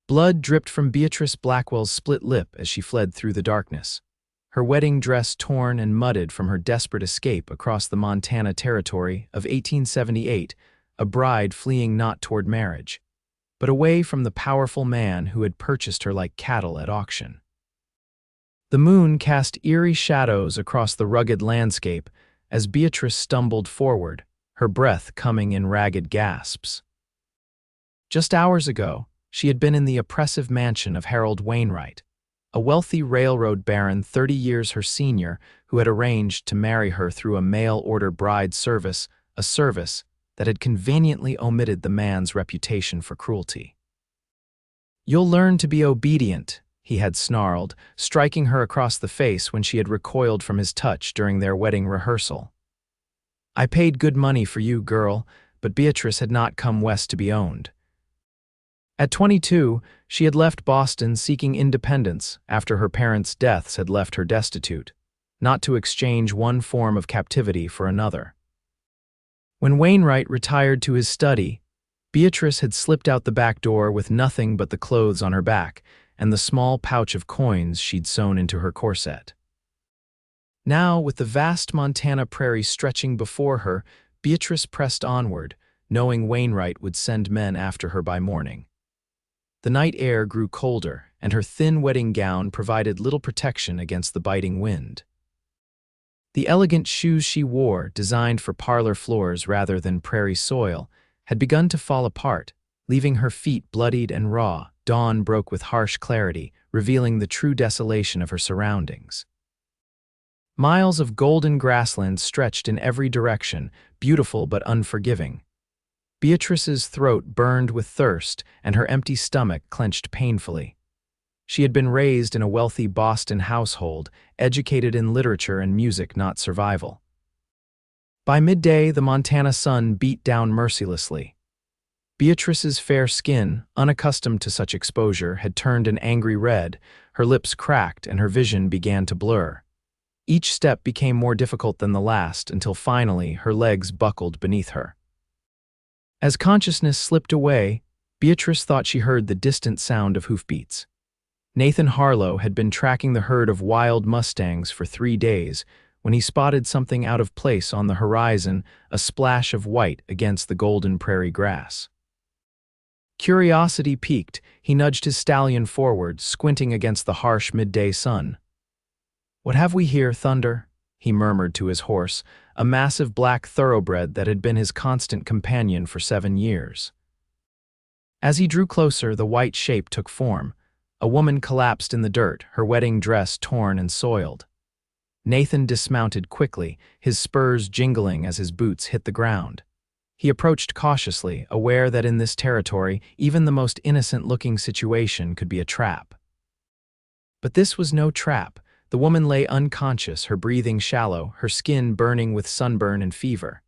Blood dripped from Beatrice Blackwell's split lip as she fled through the darkness, her wedding dress torn and mudded from her desperate escape across the Montana Territory of 1878, a bride fleeing not toward marriage, but away from the powerful man who had purchased her like cattle at auction. The moon cast eerie shadows across the rugged landscape as Beatrice stumbled forward, her breath coming in ragged gasps. Just hours ago, she had been in the oppressive mansion of Harold Wainwright, a wealthy railroad baron 30 years her senior who had arranged to marry her through a mail-order bride service, a service that had conveniently omitted the man's reputation for cruelty. "You'll learn to be obedient," he had snarled, striking her across the face when she had recoiled from his touch during their wedding rehearsal. "I paid good money for you, girl," but Beatrice had not come west to be owned. At 22, she had left Boston seeking independence after her parents' deaths had left her destitute, not to exchange one form of captivity for another. When Wainwright retired to his study, Beatrice had slipped out the back door with nothing but the clothes on her back and the small pouch of coins she'd sewn into her corset. Now, with the vast Montana prairie stretching before her, Beatrice pressed onward, knowing Wainwright would send men after her by morning. The night air grew colder, and her thin wedding gown provided little protection against the biting wind. The elegant shoes she wore, designed for parlor floors rather than prairie soil, had begun to fall apart, leaving her feet bloodied and raw. Dawn broke with harsh clarity, revealing the true desolation of her surroundings. Miles of golden grassland stretched in every direction, beautiful but unforgiving. Beatrice's throat burned with thirst, and her empty stomach clenched painfully. She had been raised in a wealthy Boston household, educated in literature and music, not survival. By midday, the Montana sun beat down mercilessly. Beatrice's fair skin, unaccustomed to such exposure, had turned an angry red, her lips cracked, and her vision began to blur. Each step became more difficult than the last, until finally her legs buckled beneath her. As consciousness slipped away, Beatrice thought she heard the distant sound of hoofbeats. Nathan Harlow had been tracking the herd of wild mustangs for 3 days when he spotted something out of place on the horizon, a splash of white against the golden prairie grass. Curiosity piqued, he nudged his stallion forward, squinting against the harsh midday sun. "What have we here, Thunder?" he murmured to his horse, a massive black thoroughbred that had been his constant companion for 7 years. As he drew closer, the white shape took form. A woman collapsed in the dirt, her wedding dress torn and soiled. Nathan dismounted quickly, his spurs jingling as his boots hit the ground. He approached cautiously, aware that in this territory, even the most innocent-looking situation could be a trap. But this was no trap. The woman lay unconscious, her breathing shallow, her skin burning with sunburn and fever.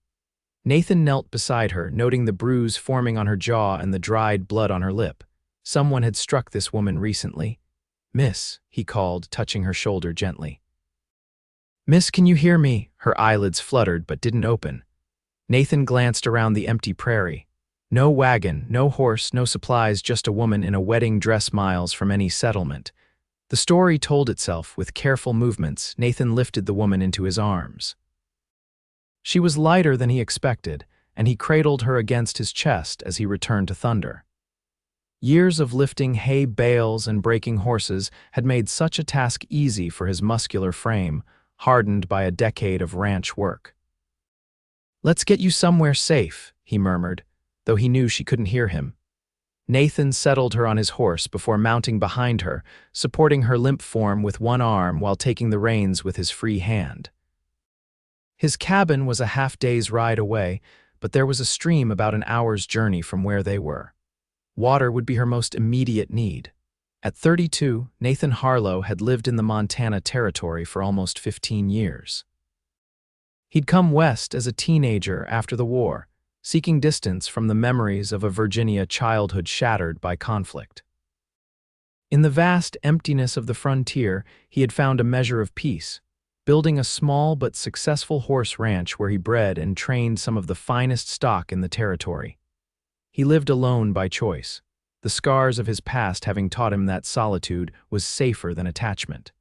Nathan knelt beside her, noting the bruise forming on her jaw and the dried blood on her lip. Someone had struck this woman recently. "Miss," he called, touching her shoulder gently. "Miss, can you hear me?" Her eyelids fluttered but didn't open. Nathan glanced around the empty prairie. No wagon, no horse, no supplies, just a woman in a wedding dress miles from any settlement. The story told itself. With careful movements, Nathan lifted the woman into his arms. She was lighter than he expected, and he cradled her against his chest as he returned to Thunder. Years of lifting hay bales and breaking horses had made such a task easy for his muscular frame, hardened by a decade of ranch work. "Let's get you somewhere safe," he murmured, though he knew she couldn't hear him. Nathan settled her on his horse before mounting behind her, supporting her limp form with one arm while taking the reins with his free hand. His cabin was a half-day's ride away, but there was a stream about an hour's journey from where they were. Water would be her most immediate need. At 32, Nathan Harlow had lived in the Montana Territory for almost 15 years. He'd come west as a teenager after the war, seeking distance from the memories of a Virginia childhood shattered by conflict. In the vast emptiness of the frontier, he had found a measure of peace, building a small but successful horse ranch where he bred and trained some of the finest stock in the territory. He lived alone by choice, the scars of his past having taught him that solitude was safer than attachment.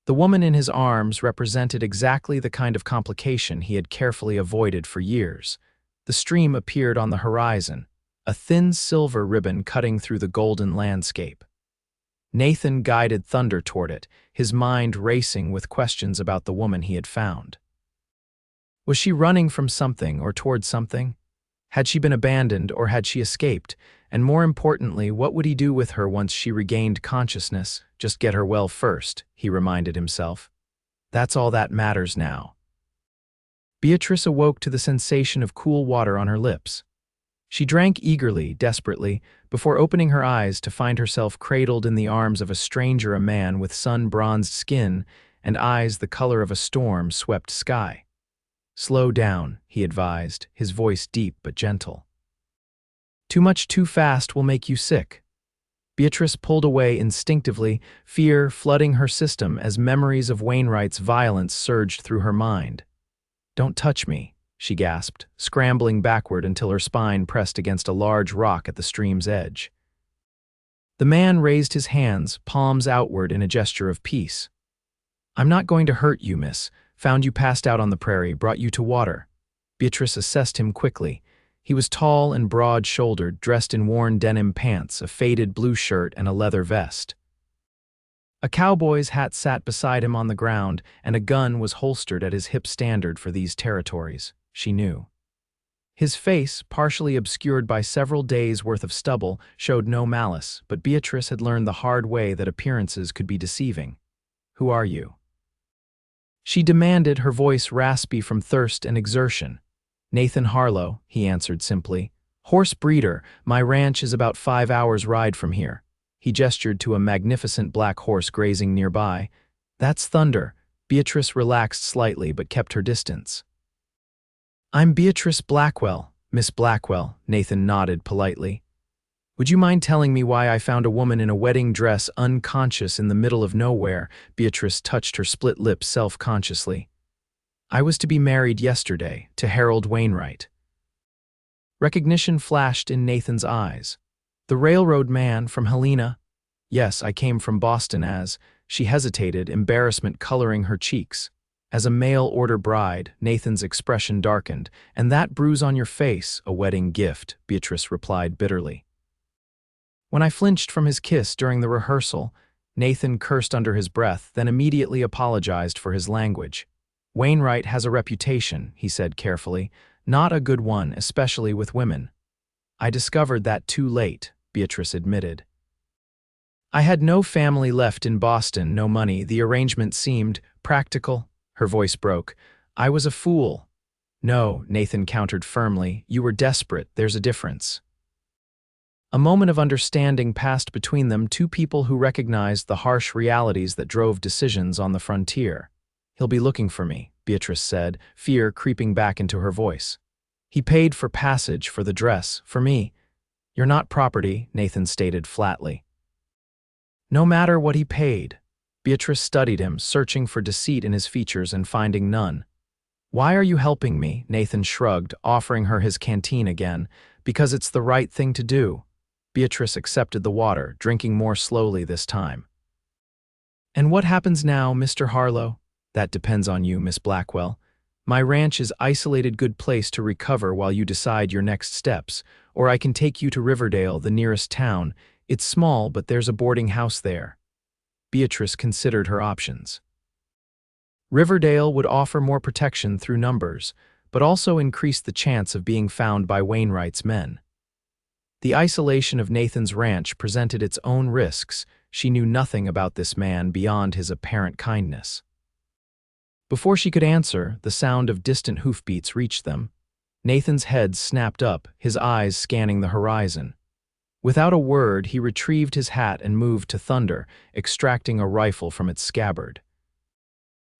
The woman in his arms represented exactly the kind of complication he had carefully avoided for years. The stream appeared on the horizon, a thin silver ribbon cutting through the golden landscape. Nathan guided Thunder toward it, his mind racing with questions about the woman he had found. Was she running from something or toward something? Had she been abandoned or had she escaped? And more importantly, what would he do with her once she regained consciousness? Just get her well first, he reminded himself. That's all that matters now. Beatrice awoke to the sensation of cool water on her lips. She drank eagerly, desperately, before opening her eyes to find herself cradled in the arms of a stranger, a man with sun-bronzed skin and eyes the color of a storm-swept sky. "Slow down," he advised, his voice deep but gentle. "Too much too fast will make you sick." Beatrice pulled away instinctively, fear flooding her system as memories of Wainwright's violence surged through her mind. "Don't touch me," she gasped, scrambling backward until her spine pressed against a large rock at the stream's edge. The man raised his hands, palms outward in a gesture of peace. "I'm not going to hurt you, miss. Found you passed out on the prairie, brought you to water." Beatrice assessed him quickly. He was tall and broad-shouldered, dressed in worn denim pants, a faded blue shirt, and a leather vest. A cowboy's hat sat beside him on the ground, and a gun was holstered at his hip, standard for these territories, she knew. His face, partially obscured by several days' worth of stubble, showed no malice, but Beatrice had learned the hard way that appearances could be deceiving. "Who are you?" she demanded, her voice raspy from thirst and exertion. "Nathan Harlow," he answered simply. "Horse breeder, my ranch is about 5 hours' ride from here." He gestured to a magnificent black horse grazing nearby. "That's Thunder." Beatrice relaxed slightly but kept her distance. "I'm Beatrice Blackwell, Miss Blackwell," Nathan nodded politely. "Would you mind telling me why I found a woman in a wedding dress unconscious in the middle of nowhere?" Beatrice touched her split lips self-consciously. "I was to be married yesterday, to Harold Wainwright." Recognition flashed in Nathan's eyes. "The railroad man from Helena?" "Yes, I came from Boston as..." She hesitated, embarrassment coloring her cheeks. "As a mail-order bride," Nathan's expression darkened. "And that bruise on your face, a wedding gift," Beatrice replied bitterly. When I flinched from his kiss during the rehearsal, Nathan cursed under his breath, then immediately apologized for his language. "Wainwright has a reputation," he said carefully. "Not a good one, especially with women." "I discovered that too late," Beatrice admitted. "I had no family left in Boston, no money. The arrangement seemed practical." Her voice broke. "I was a fool." "No," Nathan countered firmly. "You were desperate. There's a difference." A moment of understanding passed between them, two people who recognized the harsh realities that drove decisions on the frontier. "He'll be looking for me," Beatrice said, fear creeping back into her voice. "He paid for passage, for the dress, for me." "You're not property," Nathan stated flatly. "No matter what he paid." Beatrice studied him, searching for deceit in his features and finding none. "Why are you helping me?" Nathan shrugged, offering her his canteen again. "Because it's the right thing to do." Beatrice accepted the water, drinking more slowly this time. "And what happens now, Mr. Harlow?" "That depends on you, Miss Blackwell. My ranch is isolated, good place to recover while you decide your next steps, or I can take you to Riverdale, the nearest town. It's small, but there's a boarding house there." Beatrice considered her options. Riverdale would offer more protection through numbers, but also increase the chance of being found by Wainwright's men. The isolation of Nathan's ranch presented its own risks. She knew nothing about this man beyond his apparent kindness. Before she could answer, the sound of distant hoofbeats reached them. Nathan's head snapped up, his eyes scanning the horizon. Without a word, he retrieved his hat and moved to Thunder, extracting a rifle from its scabbard.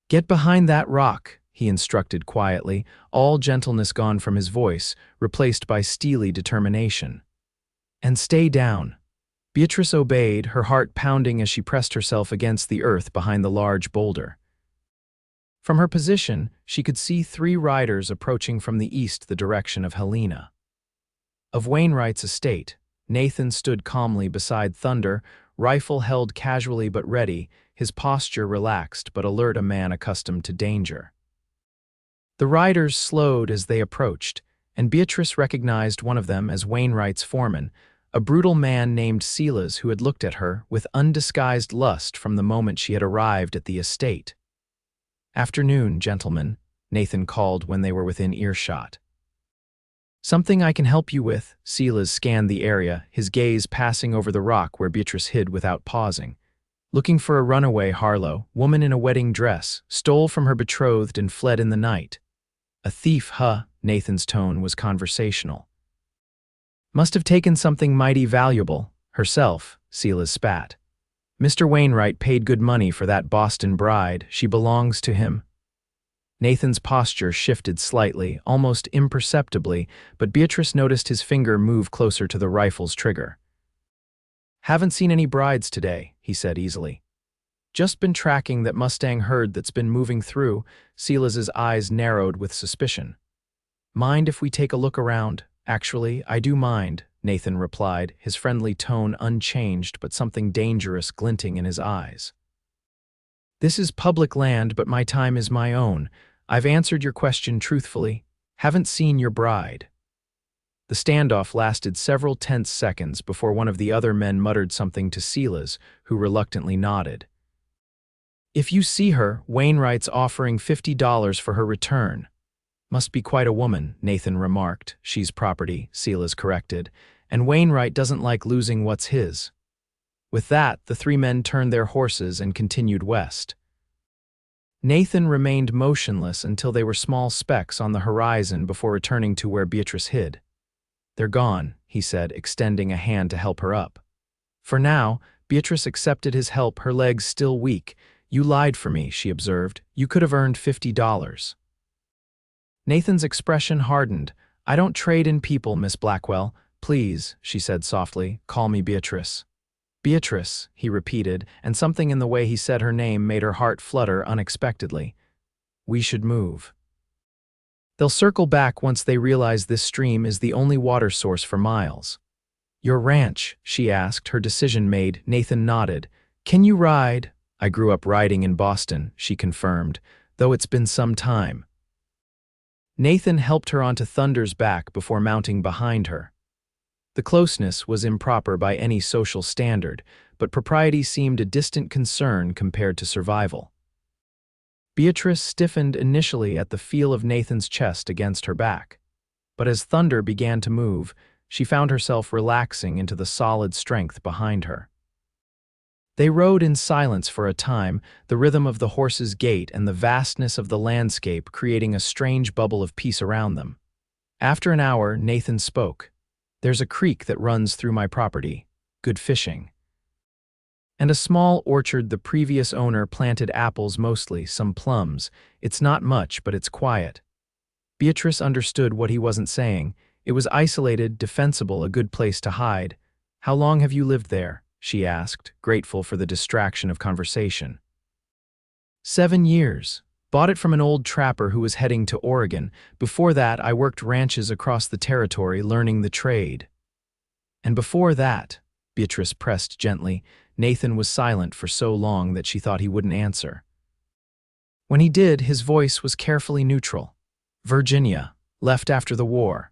"Get behind that rock," he instructed quietly, all gentleness gone from his voice, replaced by steely determination. "And stay down." Beatrice obeyed, her heart pounding as she pressed herself against the earth behind the large boulder. From her position, she could see 3 riders approaching from the east, the direction of Helena. Of Wainwright's estate, Nathan stood calmly beside Thunder, rifle held casually but ready, his posture relaxed but alert, a man accustomed to danger. The riders slowed as they approached, and Beatrice recognized one of them as Wainwright's foreman, a brutal man named Silas who had looked at her with undisguised lust from the moment she had arrived at the estate. "Afternoon, gentlemen," Nathan called when they were within earshot. "Something I can help you with?" Silas scanned the area, his gaze passing over the rock where Beatrice hid without pausing. "Looking for a runaway, Harlow, woman in a wedding dress, stole from her betrothed and fled in the night." "A thief, huh?" Nathan's tone was conversational. "Must have taken something mighty valuable. Herself," Silas spat. "Mr. Wainwright paid good money for that Boston bride. She belongs to him." Nathan's posture shifted slightly, almost imperceptibly, but Beatrice noticed his finger move closer to the rifle's trigger. "Haven't seen any brides today," he said easily. "Just been tracking that Mustang herd that's been moving through." Silas's eyes narrowed with suspicion. "Mind if we take a look around?" "Actually, I do mind," Nathan replied, his friendly tone unchanged but something dangerous glinting in his eyes. "This is public land, but my time is my own. I've answered your question truthfully. Haven't seen your bride." The standoff lasted several tense seconds before one of the other men muttered something to Silas, who reluctantly nodded. "If you see her, Wainwright's offering $50 for her return." "Must be quite a woman," Nathan remarked. "She's property," Silas corrected, "and Wainwright doesn't like losing what's his." With that, the three men turned their horses and continued west. Nathan remained motionless until they were small specks on the horizon before returning to where Beatrice hid. "They're gone," he said, extending a hand to help her up. For now, Beatrice accepted his help, her legs still weak. "You lied for me," she observed. "You could have earned $50. Nathan's expression hardened. "I don't trade in people, Miss Blackwell. Please," she said softly, "call me Beatrice." "Beatrice," he repeated, and something in the way he said her name made her heart flutter unexpectedly. "We should move. They'll circle back once they realize this stream is the only water source for miles." "Your ranch?" she asked, her decision made. Nathan nodded. "Can you ride?" "I grew up riding in Boston," she confirmed, "though it's been some time." Nathan helped her onto Thunder's back before mounting behind her. The closeness was improper by any social standard, but propriety seemed a distant concern compared to survival. Beatrice stiffened initially at the feel of Nathan's chest against her back, but as Thunder began to move, she found herself relaxing into the solid strength behind her. They rode in silence for a time, the rhythm of the horse's gait and the vastness of the landscape creating a strange bubble of peace around them. After an hour, Nathan spoke. "There's a creek that runs through my property. Good fishing. And a small orchard the previous owner planted apples mostly, some plums. It's not much, but it's quiet." Beatrice understood what he wasn't saying. It was isolated, defensible, a good place to hide. "How long have you lived there?" she asked, grateful for the distraction of conversation. 7 years. Bought it from an old trapper who was heading to Oregon. Before that, I worked ranches across the territory, learning the trade." "And before that," Beatrice pressed gently. Nathan was silent for so long that she thought he wouldn't answer. When he did, his voice was carefully neutral. "Virginia. Left after the war."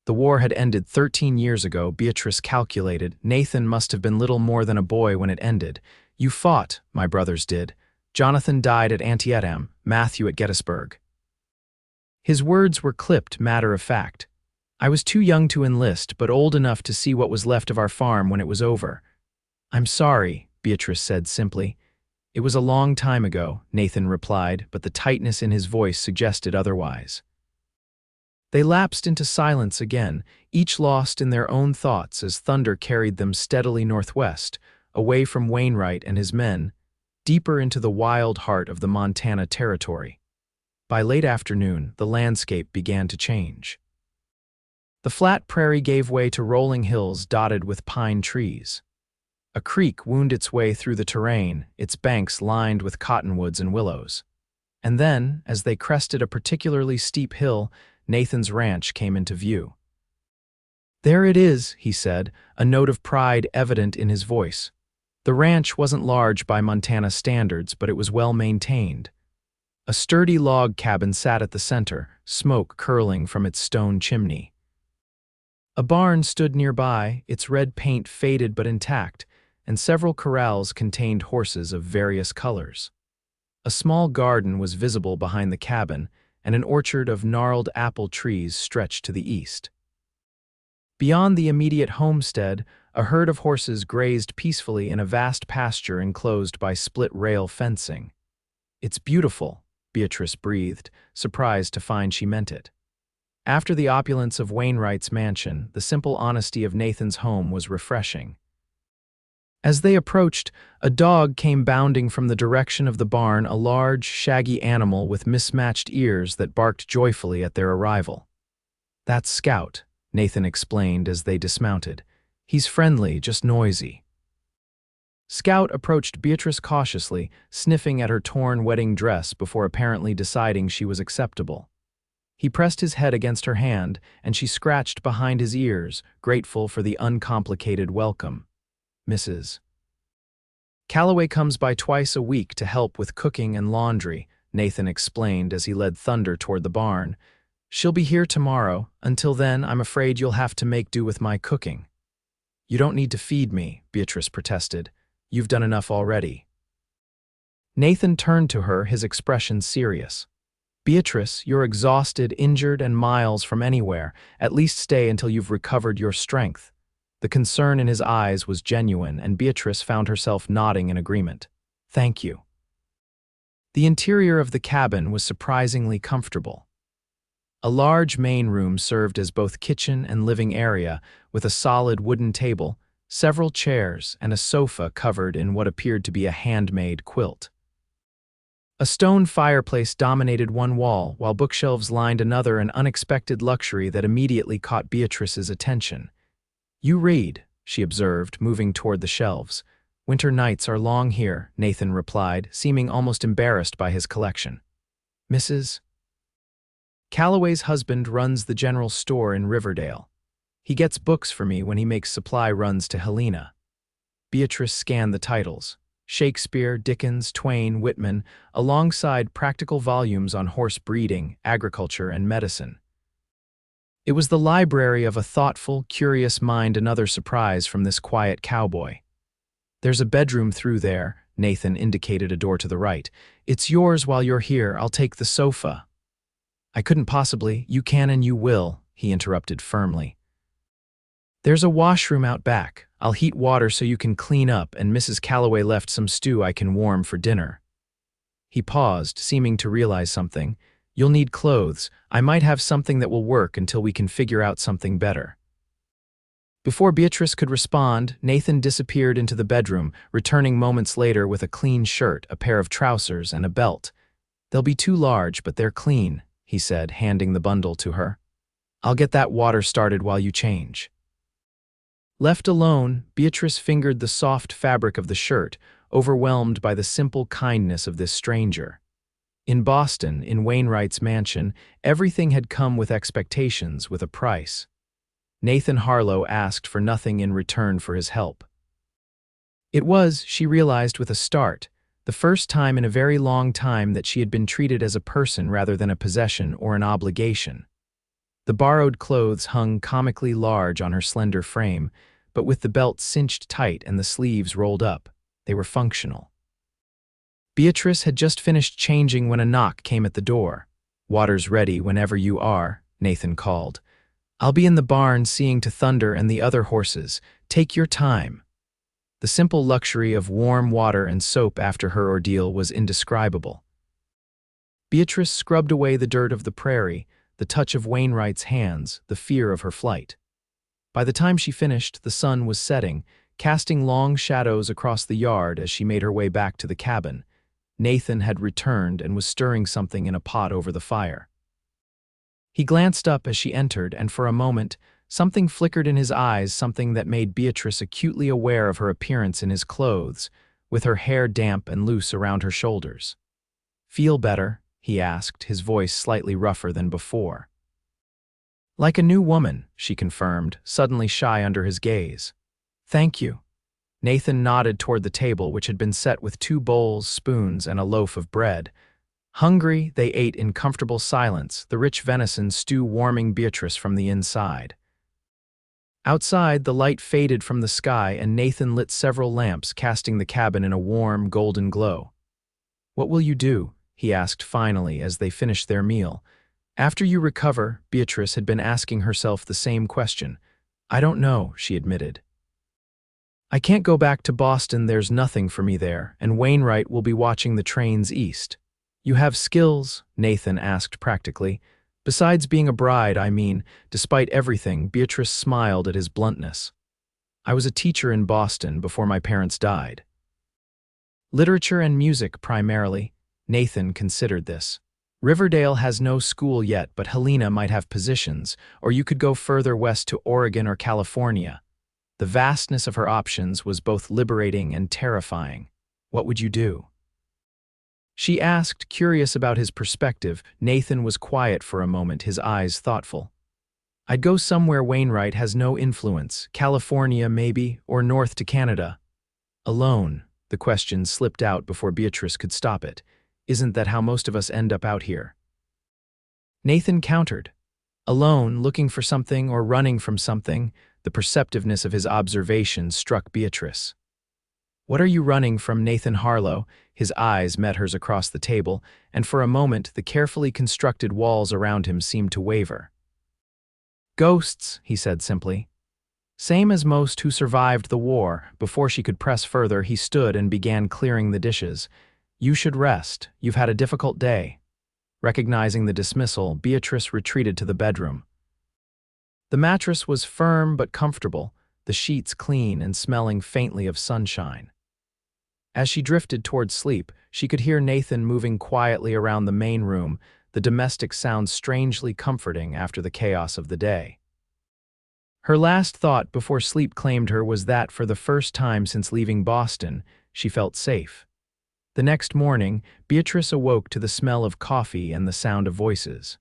The war had ended 13 years ago, Beatrice calculated. Nathan must have been little more than a boy when it ended. "You fought, my brothers did. Jonathan died at Antietam, Matthew at Gettysburg." His words were clipped, matter of fact. "I was too young to enlist, but old enough to see what was left of our farm when it was over." "I'm sorry," Beatrice said simply. "It was a long time ago," Nathan replied, but the tightness in his voice suggested otherwise. They lapsed into silence again, each lost in their own thoughts as Thunder carried them steadily northwest, away from Wainwright and his men, deeper into the wild heart of the Montana Territory. By late afternoon, the landscape began to change. The flat prairie gave way to rolling hills dotted with pine trees. A creek wound its way through the terrain, its banks lined with cottonwoods and willows. And then, as they crested a particularly steep hill, Nathan's ranch came into view. "There it is," he said, a note of pride evident in his voice. The ranch wasn't large by Montana standards, but it was well maintained. A sturdy log cabin sat at the center, smoke curling from its stone chimney. A barn stood nearby, its red paint faded but intact, and several corrals contained horses of various colors. A small garden was visible behind the cabin, and an orchard of gnarled apple trees stretched to the east. Beyond the immediate homestead, a herd of horses grazed peacefully in a vast pasture enclosed by split-rail fencing. "It's beautiful," Beatrice breathed, surprised to find she meant it. After the opulence of Wainwright's mansion, the simple honesty of Nathan's home was refreshing. As they approached, a dog came bounding from the direction of the barn, a large, shaggy animal with mismatched ears that barked joyfully at their arrival. "That's Scout," Nathan explained as they dismounted. "He's friendly, just noisy." Scout approached Beatrice cautiously, sniffing at her torn wedding dress before apparently deciding she was acceptable. He pressed his head against her hand, and she scratched behind his ears, grateful for the uncomplicated welcome. "Mrs. Calloway comes by twice a week to help with cooking and laundry," Nathan explained as he led Thunder toward the barn. "She'll be here tomorrow. Until then, I'm afraid you'll have to make do with my cooking." "You don't need to feed me," Beatrice protested. "You've done enough already." Nathan turned to her, his expression serious. "Beatrice, you're exhausted, injured, and miles from anywhere. At least stay until you've recovered your strength." The concern in his eyes was genuine, and Beatrice found herself nodding in agreement. "Thank you." The interior of the cabin was surprisingly comfortable. A large main room served as both kitchen and living area, with a solid wooden table, several chairs, and a sofa covered in what appeared to be a handmade quilt. A stone fireplace dominated one wall, while bookshelves lined another, an unexpected luxury that immediately caught Beatrice's attention. "You read," she observed, moving toward the shelves. "Winter nights are long here," Nathan replied, seeming almost embarrassed by his collection. "Mrs. Calloway's husband runs the general store in Riverdale. He gets books for me when he makes supply runs to Helena." Beatrice scanned the titles: Shakespeare, Dickens, Twain, Whitman, alongside practical volumes on horse breeding, agriculture, and medicine. It was the library of a thoughtful, curious mind, another surprise from this quiet cowboy. "There's a bedroom through there," Nathan indicated a door to the right. "It's yours while you're here. I'll take the sofa." "I couldn't possibly. You can and you will," he interrupted firmly. "There's a washroom out back. I'll heat water so you can clean up, and Mrs. Calloway left some stew I can warm for dinner." He paused, seeming to realize something. "You'll need clothes. I might have something that will work until we can figure out something better." Before Beatrice could respond, Nathan disappeared into the bedroom, returning moments later with a clean shirt, a pair of trousers, and a belt. "They'll be too large, but they're clean," he said, handing the bundle to her. "I'll get that water started while you change." Left alone, Beatrice fingered the soft fabric of the shirt, overwhelmed by the simple kindness of this stranger. In Boston, in Wainwright's mansion, everything had come with expectations, with a price. Nathan Harlow asked for nothing in return for his help. It was, she realized with a start, the first time in a very long time that she had been treated as a person rather than a possession or an obligation. The borrowed clothes hung comically large on her slender frame, but with the belt cinched tight and the sleeves rolled up, they were functional. Beatrice had just finished changing when a knock came at the door. "Water's ready whenever you are," Nathan called. "I'll be in the barn seeing to Thunder and the other horses. Take your time." The simple luxury of warm water and soap after her ordeal was indescribable. Beatrice scrubbed away the dirt of the prairie, the touch of Wainwright's hands, the fear of her flight. By the time she finished, the sun was setting, casting long shadows across the yard as she made her way back to the cabin. Nathan had returned and was stirring something in a pot over the fire. He glanced up as she entered, and for a moment, something flickered in his eyes, something that made Beatrice acutely aware of her appearance in his clothes, with her hair damp and loose around her shoulders. "Feel better?" he asked, his voice slightly rougher than before. Like a new woman, she confirmed, suddenly shy under his gaze. Thank you. Nathan nodded toward the table, which had been set with 2 bowls, spoons, and a loaf of bread. Hungry, they ate in comfortable silence, the rich venison stew warming Beatrice from the inside. Outside, the light faded from the sky and Nathan lit several lamps, casting the cabin in a warm, golden glow. What will you do? He asked finally as they finished their meal. After you recover, Beatrice had been asking herself the same question. I don't know, she admitted. I can't go back to Boston, there's nothing for me there, and Wainwright will be watching the trains east. You have skills? Nathan asked practically. Besides being a bride, I mean, despite everything, Beatrice smiled at his bluntness. I was a teacher in Boston before my parents died. Literature and music primarily. Nathan considered this. Riverdale has no school yet, but Helena might have positions, or you could go further west to Oregon or California. The vastness of her options was both liberating and terrifying. What would you do? She asked, curious about his perspective. Nathan was quiet for a moment, his eyes thoughtful. I'd go somewhere Wainwright has no influence, California maybe, or north to Canada. Alone, the question slipped out before Beatrice could stop it. Isn't that how most of us end up out here? Nathan countered. Alone, looking for something or running from something, the perceptiveness of his observation struck Beatrice. What are you running from, Nathan Harlow? His eyes met hers across the table, and for a moment the carefully constructed walls around him seemed to waver. Ghosts, he said simply. Same as most who survived the war. Before she could press further, he stood and began clearing the dishes. You should rest. You've had a difficult day. Recognizing the dismissal, Beatrice retreated to the bedroom. The mattress was firm but comfortable, the sheets clean and smelling faintly of sunshine. As she drifted toward sleep, she could hear Nathan moving quietly around the main room, the domestic sounds strangely comforting after the chaos of the day. Her last thought before sleep claimed her was that, for the first time since leaving Boston, she felt safe. The next morning, Beatrice awoke to the smell of coffee and the sound of voices.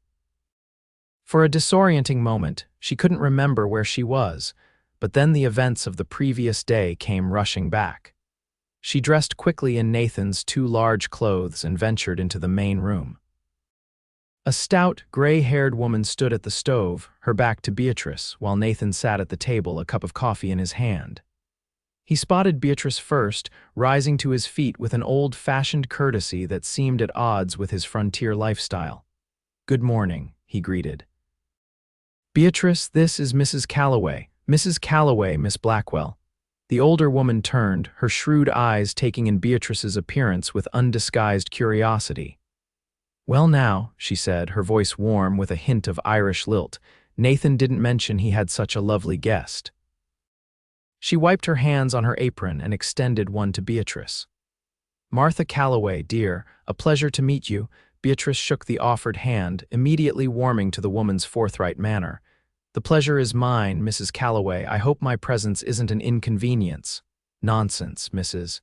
For a disorienting moment, she couldn't remember where she was, but then the events of the previous day came rushing back. She dressed quickly in Nathan's 2 large clothes and ventured into the main room. A stout, gray-haired woman stood at the stove, her back to Beatrice, while Nathan sat at the table, a cup of coffee in his hand. He spotted Beatrice first, rising to his feet with an old-fashioned courtesy that seemed at odds with his frontier lifestyle. Good morning, he greeted. Beatrice, this is Mrs. Calloway. Mrs. Calloway, Miss Blackwell. The older woman turned, her shrewd eyes taking in Beatrice's appearance with undisguised curiosity. Well now, she said, her voice warm with a hint of Irish lilt. Nathan didn't mention he had such a lovely guest. She wiped her hands on her apron and extended one to Beatrice. Martha Calloway, dear, a pleasure to meet you. Beatrice shook the offered hand, immediately warming to the woman's forthright manner. The pleasure is mine, Mrs. Calloway. I hope my presence isn't an inconvenience. Nonsense, Mrs.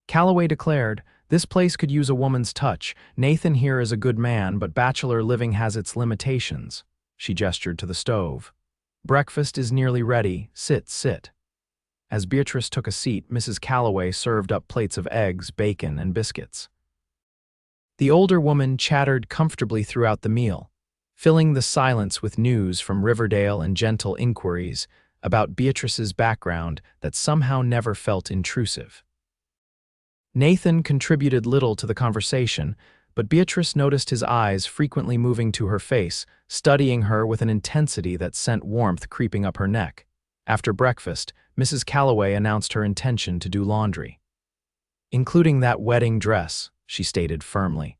Calloway declared. This place could use a woman's touch. Nathan here is a good man, but bachelor living has its limitations. She gestured to the stove. Breakfast is nearly ready. Sit, sit. As Beatrice took a seat, Mrs. Calloway served up plates of eggs, bacon, and biscuits. The older woman chattered comfortably throughout the meal, filling the silence with news from Riverdale and gentle inquiries about Beatrice's background that somehow never felt intrusive. Nathan contributed little to the conversation, but Beatrice noticed his eyes frequently moving to her face, studying her with an intensity that sent warmth creeping up her neck. After breakfast, Mrs. Calloway announced her intention to do laundry. Including that wedding dress, she stated firmly.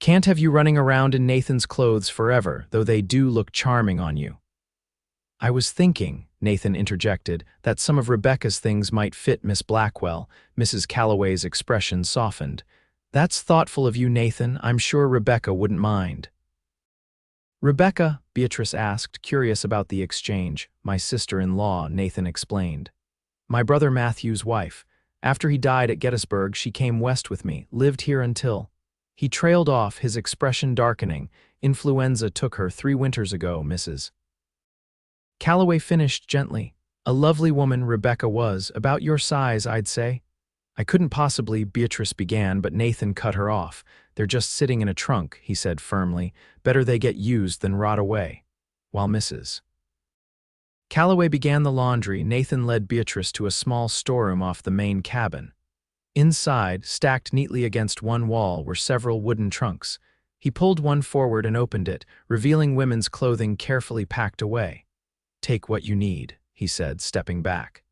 Can't have you running around in Nathan's clothes forever, though they do look charming on you. I was thinking, Nathan interjected, that some of Rebecca's things might fit Miss Blackwell. Mrs. Calloway's expression softened. That's thoughtful of you, Nathan. I'm sure Rebecca wouldn't mind. Rebecca, Beatrice asked, curious about the exchange. My sister-in-law, Nathan explained. My brother Matthew's wife. After he died at Gettysburg, she came west with me, lived here until... He trailed off, his expression darkening. Influenza took her 3 winters ago, Mrs. Calloway finished gently. A lovely woman Rebecca was, about your size, I'd say. I couldn't possibly, Beatrice began, but Nathan cut her off. They're just sitting in a trunk, he said firmly. Better they get used than rot away. While Mrs. Calloway began the laundry, Nathan led Beatrice to a small storeroom off the main cabin. Inside, stacked neatly against one wall, were several wooden trunks. He pulled one forward and opened it, revealing women's clothing carefully packed away. Take what you need, he said, stepping back.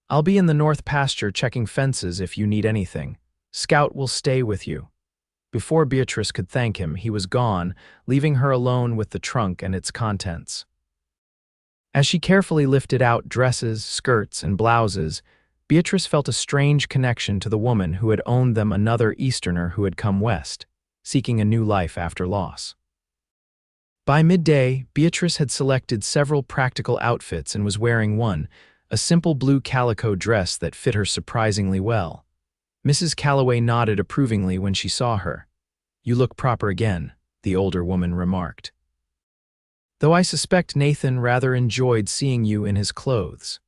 I'll be in the north pasture checking fences if you need anything. Scout will stay with you. Before Beatrice could thank him, he was gone, leaving her alone with the trunk and its contents. As she carefully lifted out dresses, skirts, and blouses, Beatrice felt a strange connection to the woman who had owned them, another Easterner who had come west, seeking a new life after loss. By midday, Beatrice had selected several practical outfits and was wearing one, a simple blue calico dress that fit her surprisingly well. Mrs. Calloway nodded approvingly when she saw her. You look proper again, the older woman remarked. Though I suspect Nathan rather enjoyed seeing you in his clothes.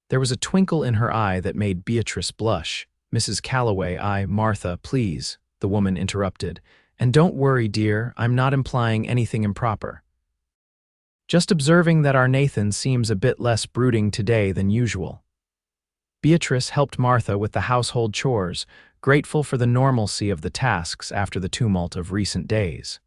There was a twinkle in her eye that made Beatrice blush. Mrs. Calloway, Martha, please, the woman interrupted. And don't worry, dear, I'm not implying anything improper. Just observing that our Nathan seems a bit less brooding today than usual. Beatrice helped Martha with the household chores, grateful for the normalcy of the tasks after the tumult of recent days.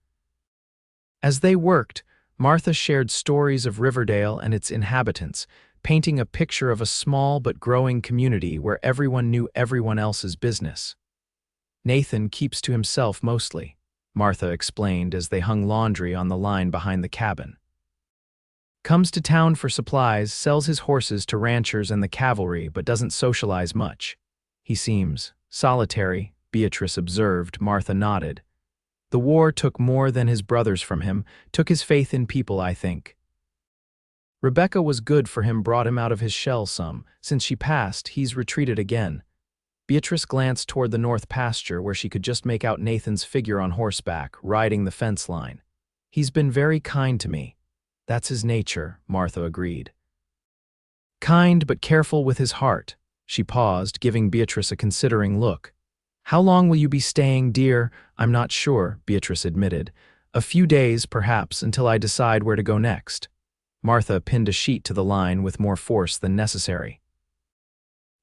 As they worked, Martha shared stories of Riverdale and its inhabitants, painting a picture of a small but growing community where everyone knew everyone else's business. Nathan keeps to himself mostly, Martha explained as they hung laundry on the line behind the cabin. Comes to town for supplies, sells his horses to ranchers and the cavalry, but doesn't socialize much. He seems solitary, Beatrice observed. Martha nodded. The war took more than his brothers from him, took his faith in people, I think. Rebecca was good for him, brought him out of his shell some. Since she passed, he's retreated again. Beatrice glanced toward the north pasture where she could just make out Nathan's figure on horseback, riding the fence line. He's been very kind to me. That's his nature, Martha agreed. Kind but careful with his heart. She paused, giving Beatrice a considering look. How long will you be staying, dear? I'm not sure, Beatrice admitted. A few days, perhaps, until I decide where to go next. Martha pinned a sheet to the line with more force than necessary.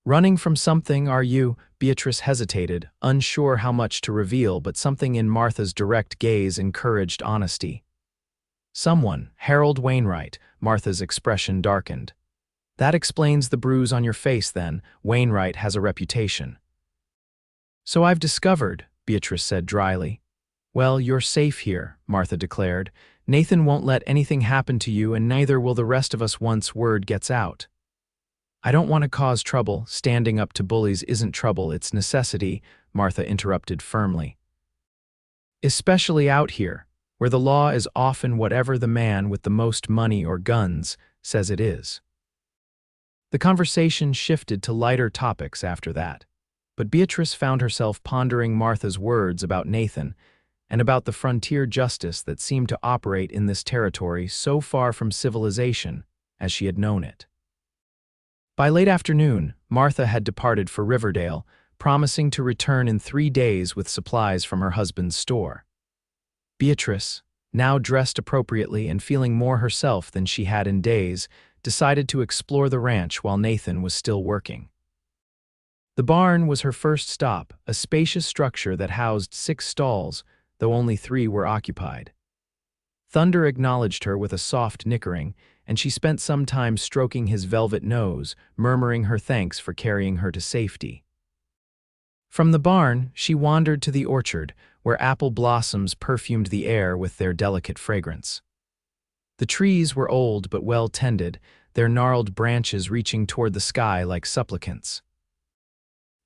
Running from something, are you? Beatrice hesitated, unsure how much to reveal, but something in Martha's direct gaze encouraged honesty. Someone, Harold Wainwright, Martha's expression darkened. That explains the bruise on your face then. Wainwright has a reputation. So I've discovered, Beatrice said dryly. Well, you're safe here, Martha declared. Nathan won't let anything happen to you, and neither will the rest of us once word gets out. I don't want to cause trouble. Standing up to bullies isn't trouble, it's necessity, Martha interrupted firmly. Especially out here, where the law is often whatever the man with the most money or guns says it is. The conversation shifted to lighter topics after that, but Beatrice found herself pondering Martha's words about Nathan and about the frontier justice that seemed to operate in this territory so far from civilization as she had known it. By late afternoon, Martha had departed for Riverdale, promising to return in 3 days with supplies from her husband's store. Beatrice, now dressed appropriately and feeling more herself than she had in days, decided to explore the ranch while Nathan was still working. The barn was her first stop, a spacious structure that housed 6 stalls, though only 3 were occupied. Thunder acknowledged her with a soft nickering, and she spent some time stroking his velvet nose, murmuring her thanks for carrying her to safety. From the barn, she wandered to the orchard, where apple blossoms perfumed the air with their delicate fragrance. The trees were old but well tended, their gnarled branches reaching toward the sky like supplicants.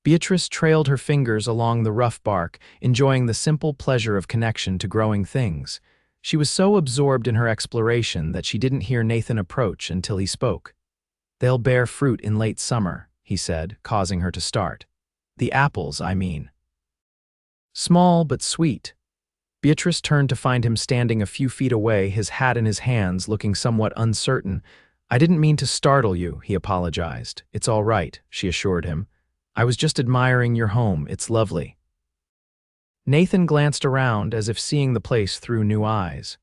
Beatrice trailed her fingers along the rough bark, enjoying the simple pleasure of connection to growing things. She was so absorbed in her exploration that she didn't hear Nathan approach until he spoke. "They'll bear fruit in late summer," he said, causing her to start. "The apples, I mean." Small but sweet. Beatrice turned to find him standing a few feet away, his hat in his hands, looking somewhat uncertain. "I didn't mean to startle you," he apologized. "It's all right," she assured him. "I was just admiring your home. It's lovely." Nathan glanced around as if seeing the place through new eyes.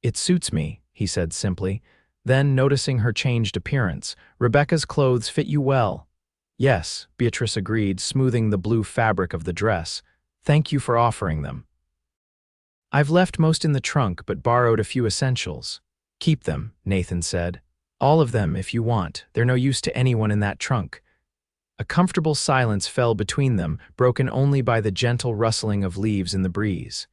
"It suits me," he said simply. Then, noticing her changed appearance, "Rebecca's clothes fit you well." "Yes," Beatrice agreed, smoothing the blue fabric of the dress. "Thank you for offering them." "I've left most in the trunk but borrowed a few essentials." "Keep them," Nathan said. "All of them if you want. They're no use to anyone in that trunk." A comfortable silence fell between them, broken only by the gentle rustling of leaves in the breeze.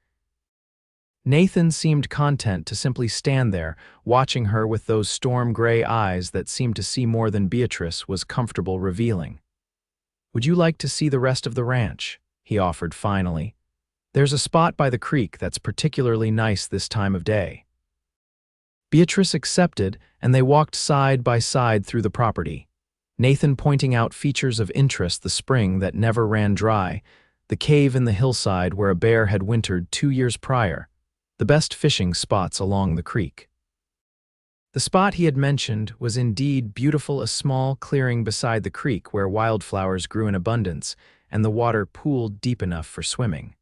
Nathan seemed content to simply stand there, watching her with those storm-gray eyes that seemed to see more than Beatrice was comfortable revealing. "Would you like to see the rest of the ranch?" he offered finally. "There's a spot by the creek that's particularly nice this time of day." Beatrice accepted, and they walked side by side through the property. Nathan pointing out features of interest: the spring that never ran dry, the cave in the hillside where a bear had wintered 2 years prior, the best fishing spots along the creek. The spot he had mentioned was indeed beautiful, a small clearing beside the creek where wildflowers grew in abundance and the water pooled deep enough for swimming.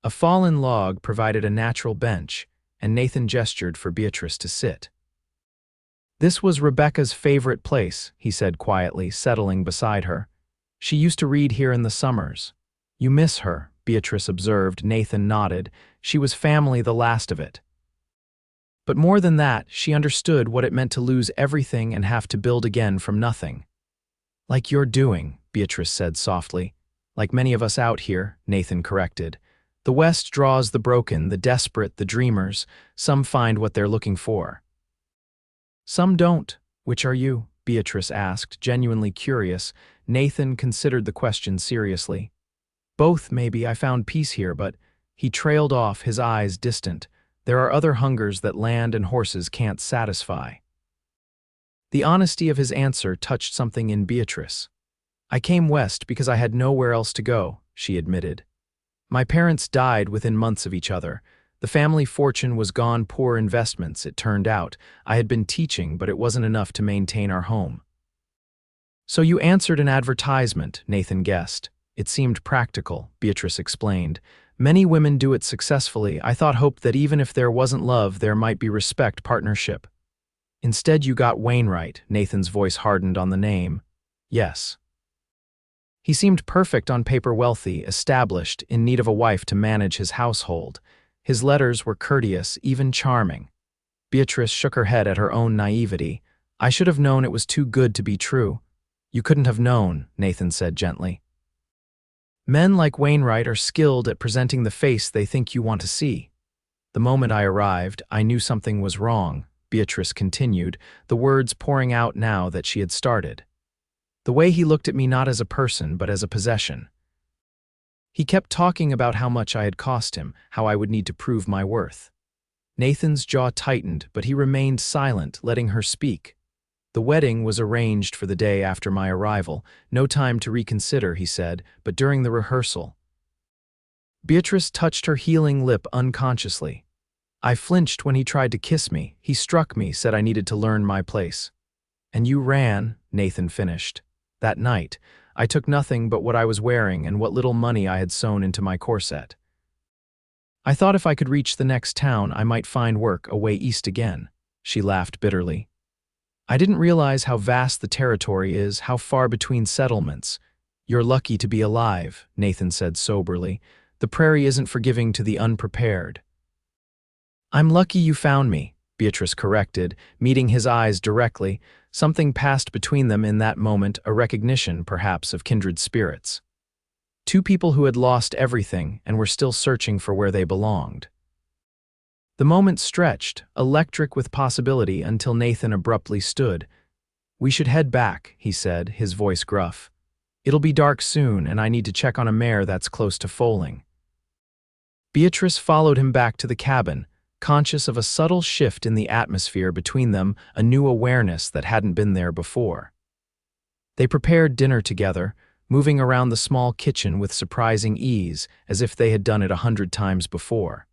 A fallen log provided a natural bench, and Nathan gestured for Beatrice to sit. "This was Rebecca's favorite place," he said quietly, settling beside her. "She used to read here in the summers." "You miss her," Beatrice observed. Nathan nodded. "She was family, the last of it." But more than that, she understood what it meant to lose everything and have to build again from nothing. "Like you're doing," Beatrice said softly. "Like many of us out here," Nathan corrected. "The West draws the broken, the desperate, the dreamers. Some find what they're looking for. Some don't." "Which are you?" Beatrice asked, genuinely curious. Nathan considered the question seriously. "Both, maybe. I found peace here, but—" He trailed off, his eyes distant. "There are other hungers that land and horses can't satisfy." The honesty of his answer touched something in Beatrice. "I came west because I had nowhere else to go," she admitted. "My parents died within months of each other. The family fortune was gone, poor investments, it turned out. I had been teaching, but it wasn't enough to maintain our home." "So you answered an advertisement," Nathan guessed. "It seemed practical," Beatrice explained. "Many women do it successfully. I hoped that even if there wasn't love, there might be respect, partnership." "Instead you got Wainwright." Nathan's voice hardened on the name. "Yes." He seemed perfect on paper, wealthy, established, in need of a wife to manage his household. His letters were courteous, even charming. Beatrice shook her head at her own naivety. "I should have known it was too good to be true." "You couldn't have known," Nathan said gently. "Men like Wainwright are skilled at presenting the face they think you want to see." "The moment I arrived, I knew something was wrong," Beatrice continued, the words pouring out now that she had started. "The way he looked at me not as a person, but as a possession. He kept talking about how much I had cost him, how I would need to prove my worth." Nathan's jaw tightened, but he remained silent, letting her speak. "The wedding was arranged for the day after my arrival. No time to reconsider," he said, "but during the rehearsal." Beatrice touched her healing lip unconsciously. "I flinched when he tried to kiss me. He struck me, said I needed to learn my place." "And you ran," Nathan finished. "That night, I took nothing but what I was wearing and what little money I had sewn into my corset. I thought if I could reach the next town, I might find work away east again." She laughed bitterly. "I didn't realize how vast the territory is, how far between settlements." "You're lucky to be alive," Nathan said soberly. "The prairie isn't forgiving to the unprepared." "I'm lucky you found me," Beatrice corrected, meeting his eyes directly. Something passed between them in that moment, a recognition, perhaps, of kindred spirits. Two people who had lost everything and were still searching for where they belonged. The moment stretched, electric with possibility, until Nathan abruptly stood. "We should head back," he said, his voice gruff. "It'll be dark soon, and I need to check on a mare that's close to foaling." Beatrice followed him back to the cabin, conscious of a subtle shift in the atmosphere between them, a new awareness that hadn't been there before. They prepared dinner together, moving around the small kitchen with surprising ease, as if they had done it 100 times before.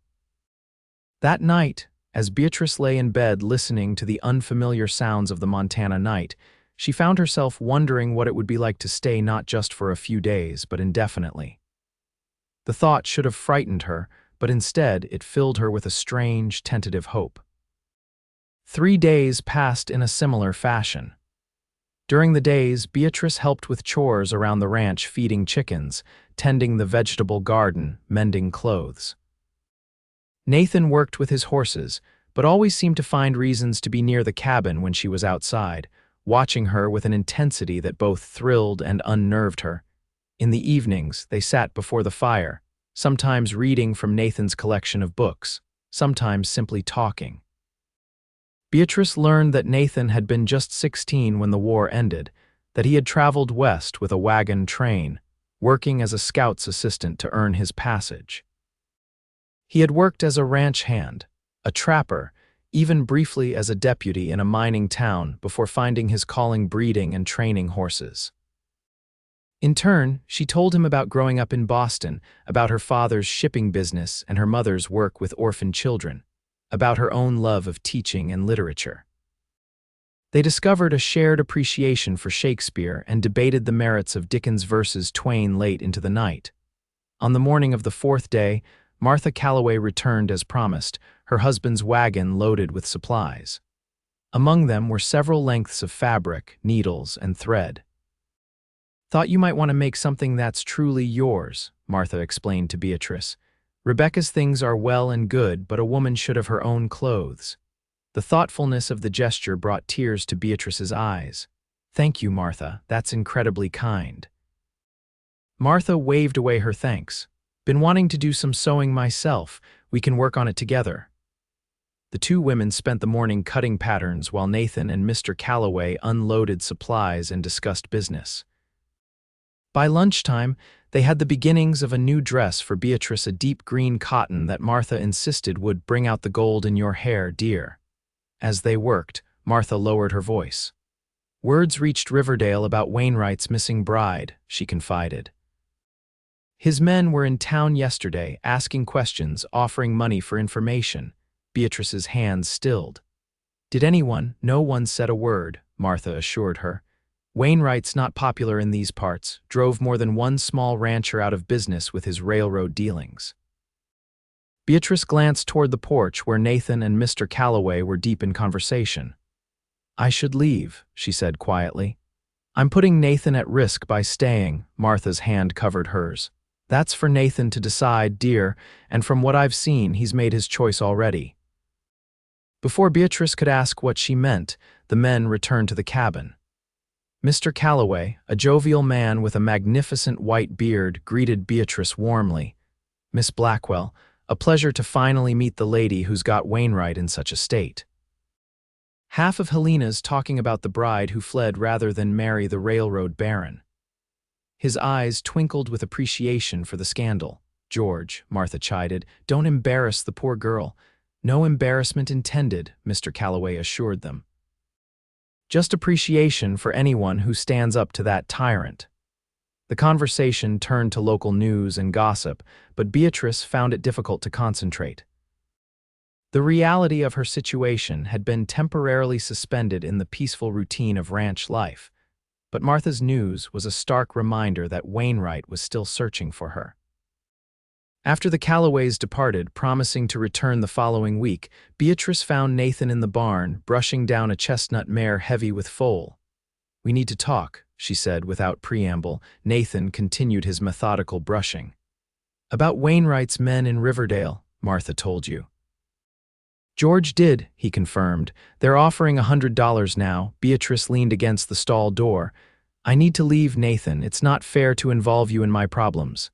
That night, as Beatrice lay in bed listening to the unfamiliar sounds of the Montana night, she found herself wondering what it would be like to stay not just for a few days, but indefinitely. The thought should have frightened her, but instead it filled her with a strange, tentative hope. 3 days passed in a similar fashion. During the days, Beatrice helped with chores around the ranch, feeding chickens, tending the vegetable garden, mending clothes. Nathan worked with his horses, but always seemed to find reasons to be near the cabin when she was outside, watching her with an intensity that both thrilled and unnerved her. In the evenings, they sat before the fire, sometimes reading from Nathan's collection of books, sometimes simply talking. Beatrice learned that Nathan had been just 16 when the war ended, that he had traveled west with a wagon train, working as a scout's assistant to earn his passage. He had worked as a ranch hand, a trapper, even briefly as a deputy in a mining town before finding his calling breeding and training horses. In turn, she told him about growing up in Boston, about her father's shipping business and her mother's work with orphan children, about her own love of teaching and literature. They discovered a shared appreciation for Shakespeare and debated the merits of Dickens' verses Twain late into the night. On the morning of the 4th day, Martha Calloway returned as promised, her husband's wagon loaded with supplies. Among them were several lengths of fabric, needles, and thread. "Thought you might want to make something that's truly yours," Martha explained to Beatrice. "Rebecca's things are well and good, but a woman should have her own clothes." The thoughtfulness of the gesture brought tears to Beatrice's eyes. "Thank you, Martha, that's incredibly kind." Martha waved away her thanks. "Been wanting to do some sewing myself. We can work on it together." The two women spent the morning cutting patterns while Nathan and Mr. Calloway unloaded supplies and discussed business. By lunchtime, they had the beginnings of a new dress for Beatrice, a deep green cotton that Martha insisted would bring out the gold in your hair, dear. As they worked, Martha lowered her voice. "Words reached Riverdale about Wainwright's missing bride," she confided. "His men were in town yesterday, asking questions, offering money for information." Beatrice's hands stilled. "Did anyone?" "No one said a word," Martha assured her. "Wainwright's not popular in these parts, drove more than one small rancher out of business with his railroad dealings." Beatrice glanced toward the porch where Nathan and Mr. Calloway were deep in conversation. "I should leave," she said quietly. "I'm putting Nathan at risk by staying." Martha's hand covered hers. "That's for Nathan to decide, dear, and from what I've seen, he's made his choice already." Before Beatrice could ask what she meant, the men returned to the cabin. Mr. Calloway, a jovial man with a magnificent white beard, greeted Beatrice warmly. "Miss Blackwell, a pleasure to finally meet the lady who's got Wainwright in such a state." Half of Helena's talking about the bride who fled rather than marry the railroad baron. His eyes twinkled with appreciation for the scandal. "George," Martha chided, "don't embarrass the poor girl." "No embarrassment intended," Mr. Calloway assured them. "Just appreciation for anyone who stands up to that tyrant." The conversation turned to local news and gossip, but Beatrice found it difficult to concentrate. The reality of her situation had been temporarily suspended in the peaceful routine of ranch life, but Martha's news was a stark reminder that Wainwright was still searching for her. After the Calloways departed, promising to return the following week, Beatrice found Nathan in the barn, brushing down a chestnut mare heavy with foal. "We need to talk," she said without preamble. Nathan continued his methodical brushing. "About Wainwright's men in Riverdale," Martha told you. "George did," he confirmed. "They're offering $100 now." Beatrice leaned against the stall door. "I need to leave, Nathan. It's not fair to involve you in my problems."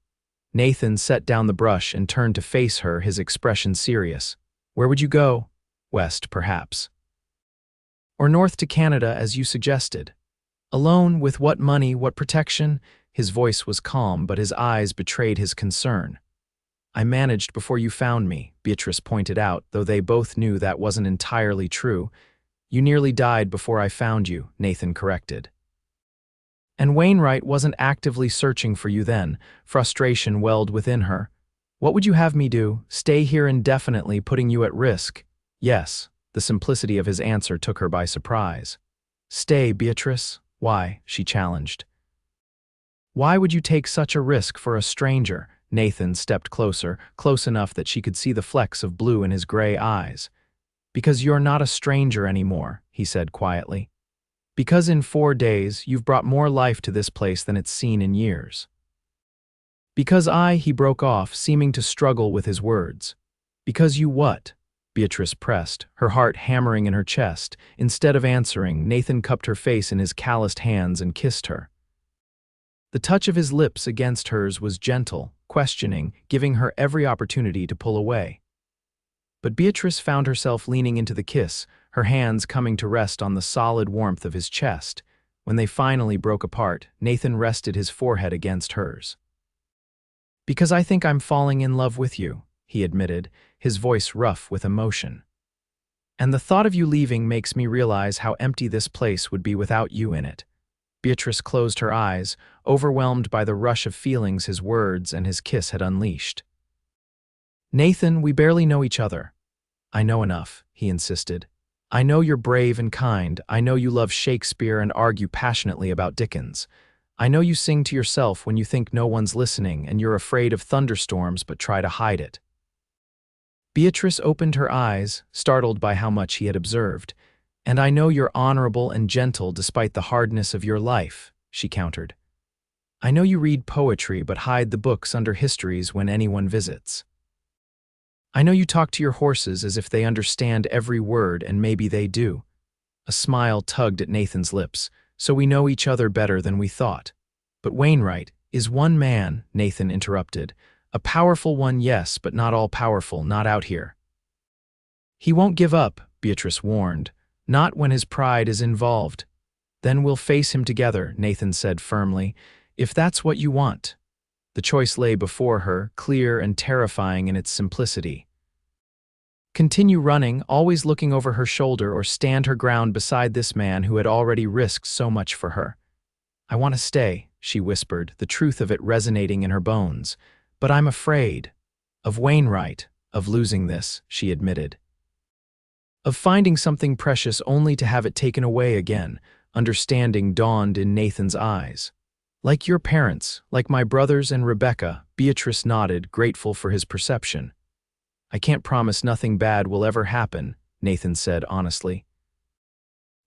Nathan set down the brush and turned to face her, his expression serious. "Where would you go?" "West, perhaps. Or north to Canada, as you suggested." "Alone, with what money, what protection?" His voice was calm, but his eyes betrayed his concern. "I managed before you found me," Beatrice pointed out, though they both knew that wasn't entirely true. "You nearly died before I found you," Nathan corrected. And Wainwright wasn't actively searching for you then. Frustration welled within her. What would you have me do? Stay here indefinitely, putting you at risk? Yes. The simplicity of his answer took her by surprise. Stay, Beatrice. Why? She challenged. Why would you take such a risk for a stranger? Nathan stepped closer, close enough that she could see the flecks of blue in his gray eyes. Because you're not a stranger anymore, he said quietly. Because in 4 days, you've brought more life to this place than it's seen in years. Because he broke off, seeming to struggle with his words. Because you what? Beatrice pressed, her heart hammering in her chest. Instead of answering, Nathan cupped her face in his calloused hands and kissed her. The touch of his lips against hers was gentle, questioning, giving her every opportunity to pull away. But Beatrice found herself leaning into the kiss, her hands coming to rest on the solid warmth of his chest. When they finally broke apart, Nathan rested his forehead against hers. Because I think I'm falling in love with you, he admitted, his voice rough with emotion. And the thought of you leaving makes me realize how empty this place would be without you in it. Beatrice closed her eyes, overwhelmed by the rush of feelings his words and his kiss had unleashed. Nathan, we barely know each other. I know enough, he insisted. I know you're brave and kind. I know you love Shakespeare and argue passionately about Dickens. I know you sing to yourself when you think no one's listening and you're afraid of thunderstorms but try to hide it. Beatrice opened her eyes, startled by how much he had observed. And I know you're honorable and gentle despite the hardness of your life, she countered. I know you read poetry but hide the books under histories when anyone visits. I know you talk to your horses as if they understand every word, and maybe they do. A smile tugged at Nathan's lips. So we know each other better than we thought. But Wainwright is one man, Nathan interrupted. A powerful one, yes, but not all powerful, not out here. He won't give up, Beatrice warned. Not when his pride is involved. Then we'll face him together, Nathan said firmly, if that's what you want. The choice lay before her, clear and terrifying in its simplicity. Continue running, always looking over her shoulder, or stand her ground beside this man who had already risked so much for her. I want to stay, she whispered, the truth of it resonating in her bones. But I'm afraid. Of Wainwright, of losing this, she admitted. Of finding something precious only to have it taken away again, understanding dawned in Nathan's eyes. Like your parents, like my brothers and Rebecca, Beatrice nodded, grateful for his perception. I can't promise nothing bad will ever happen, Nathan said honestly.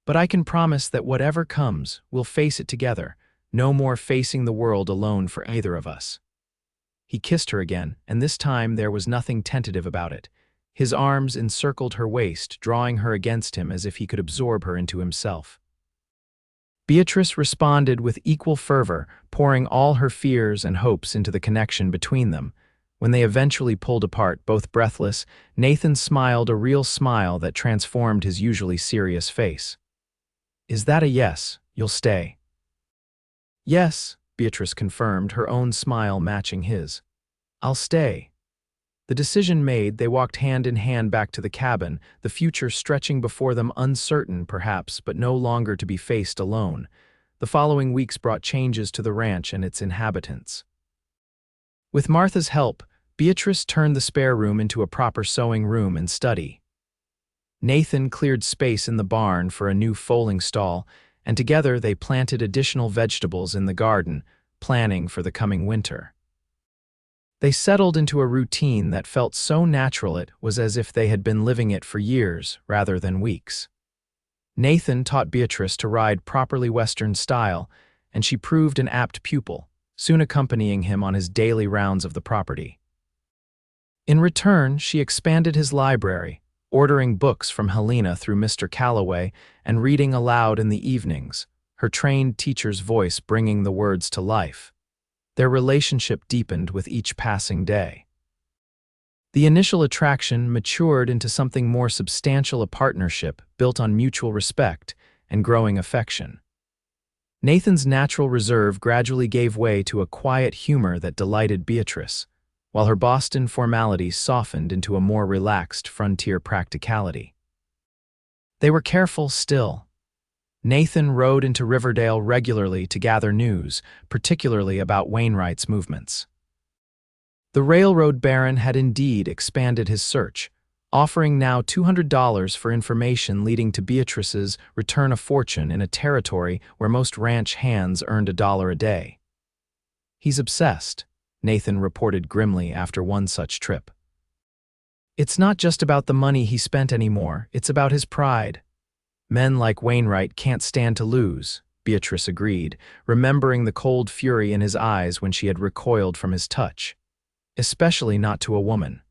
But I can promise that whatever comes, we'll face it together, no more facing the world alone for either of us. He kissed her again, and this time there was nothing tentative about it. His arms encircled her waist, drawing her against him as if he could absorb her into himself. Beatrice responded with equal fervor, pouring all her fears and hopes into the connection between them. When they eventually pulled apart, both breathless, Nathan smiled a real smile that transformed his usually serious face. Is that a yes? You'll stay? Yes, Beatrice confirmed, her own smile matching his. I'll stay. The decision made, they walked hand in hand back to the cabin, the future stretching before them, uncertain perhaps, but no longer to be faced alone. The following weeks brought changes to the ranch and its inhabitants. With Martha's help, Beatrice turned the spare room into a proper sewing room and study. Nathan cleared space in the barn for a new foaling stall, and together they planted additional vegetables in the garden, planning for the coming winter. They settled into a routine that felt so natural it was as if they had been living it for years rather than weeks. Nathan taught Beatrice to ride properly Western style, and she proved an apt pupil, soon accompanying him on his daily rounds of the property. In return, she expanded his library, ordering books from Helena through Mr. Calloway and reading aloud in the evenings, her trained teacher's voice bringing the words to life. Their relationship deepened with each passing day. The initial attraction matured into something more substantial, a partnership built on mutual respect and growing affection. Nathan's natural reserve gradually gave way to a quiet humor that delighted Beatrice, while her Boston formality softened into a more relaxed frontier practicality. They were careful still. Nathan rode into Riverdale regularly to gather news, particularly about Wainwright's movements. The railroad baron had indeed expanded his search, offering now $200 for information leading to Beatrice's return of fortune in a territory where most ranch hands earned $1 a day. "He's obsessed," Nathan reported grimly after one such trip. "It's not just about the money he spent anymore, it's about his pride. Men like Wainwright can't stand to lose," Beatrice agreed, remembering the cold fury in his eyes when she had recoiled from his touch. "Especially not to a woman."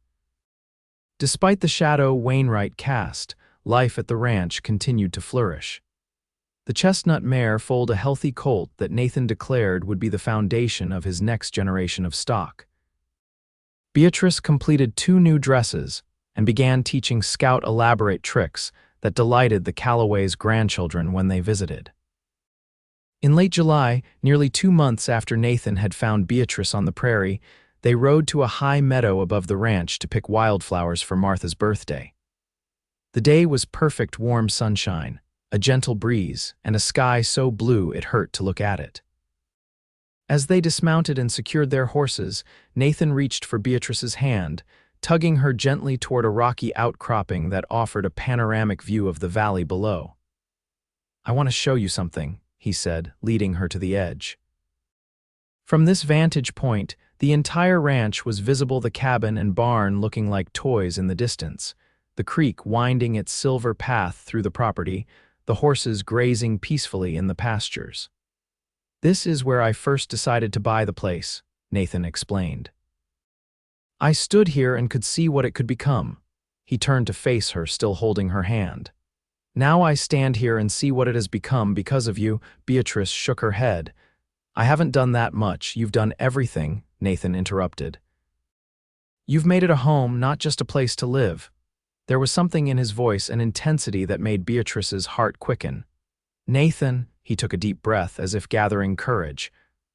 Despite the shadow Wainwright cast, life at the ranch continued to flourish. The chestnut mare foaled a healthy colt that Nathan declared would be the foundation of his next generation of stock. Beatrice completed 2 new dresses and began teaching Scout elaborate tricks that delighted the Calloway's grandchildren when they visited. In late July, nearly 2 months after Nathan had found Beatrice on the prairie, they rode to a high meadow above the ranch to pick wildflowers for Martha's birthday. The day was perfect warm sunshine, a gentle breeze, and a sky so blue it hurt to look at it. As they dismounted and secured their horses, Nathan reached for Beatrice's hand, tugging her gently toward a rocky outcropping that offered a panoramic view of the valley below. "I want to show you something," he said, leading her to the edge. From this vantage point, the entire ranch was visible, the cabin and barn looking like toys in the distance, the creek winding its silver path through the property, the horses grazing peacefully in the pastures. "This is where I first decided to buy the place," Nathan explained. "I stood here and could see what it could become." He turned to face her, still holding her hand. "Now I stand here and see what it has become because of you." Beatrice shook her head. "I haven't done that much. You've done everything," Nathan interrupted. "You've made it a home, not just a place to live." There was something in his voice, an intensity that made Beatrice's heart quicken. "Nathan," he took a deep breath as if gathering courage.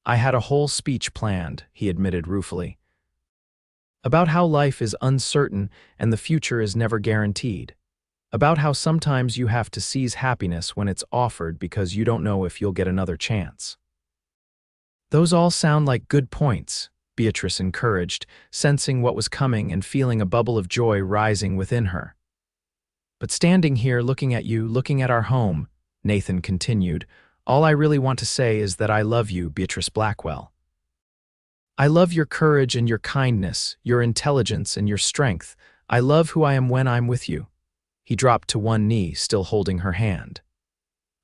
"I had a whole speech planned," he admitted ruefully, "about how life is uncertain and the future is never guaranteed. About how sometimes you have to seize happiness when it's offered because you don't know if you'll get another chance." "Those all sound like good points," Beatrice encouraged, sensing what was coming and feeling a bubble of joy rising within her. "But standing here looking at you, looking at our home," Nathan continued, "all I really want to say is that I love you, Beatrice Blackwell. I love your courage and your kindness, your intelligence and your strength. I love who I am when I'm with you." He dropped to one knee, still holding her hand.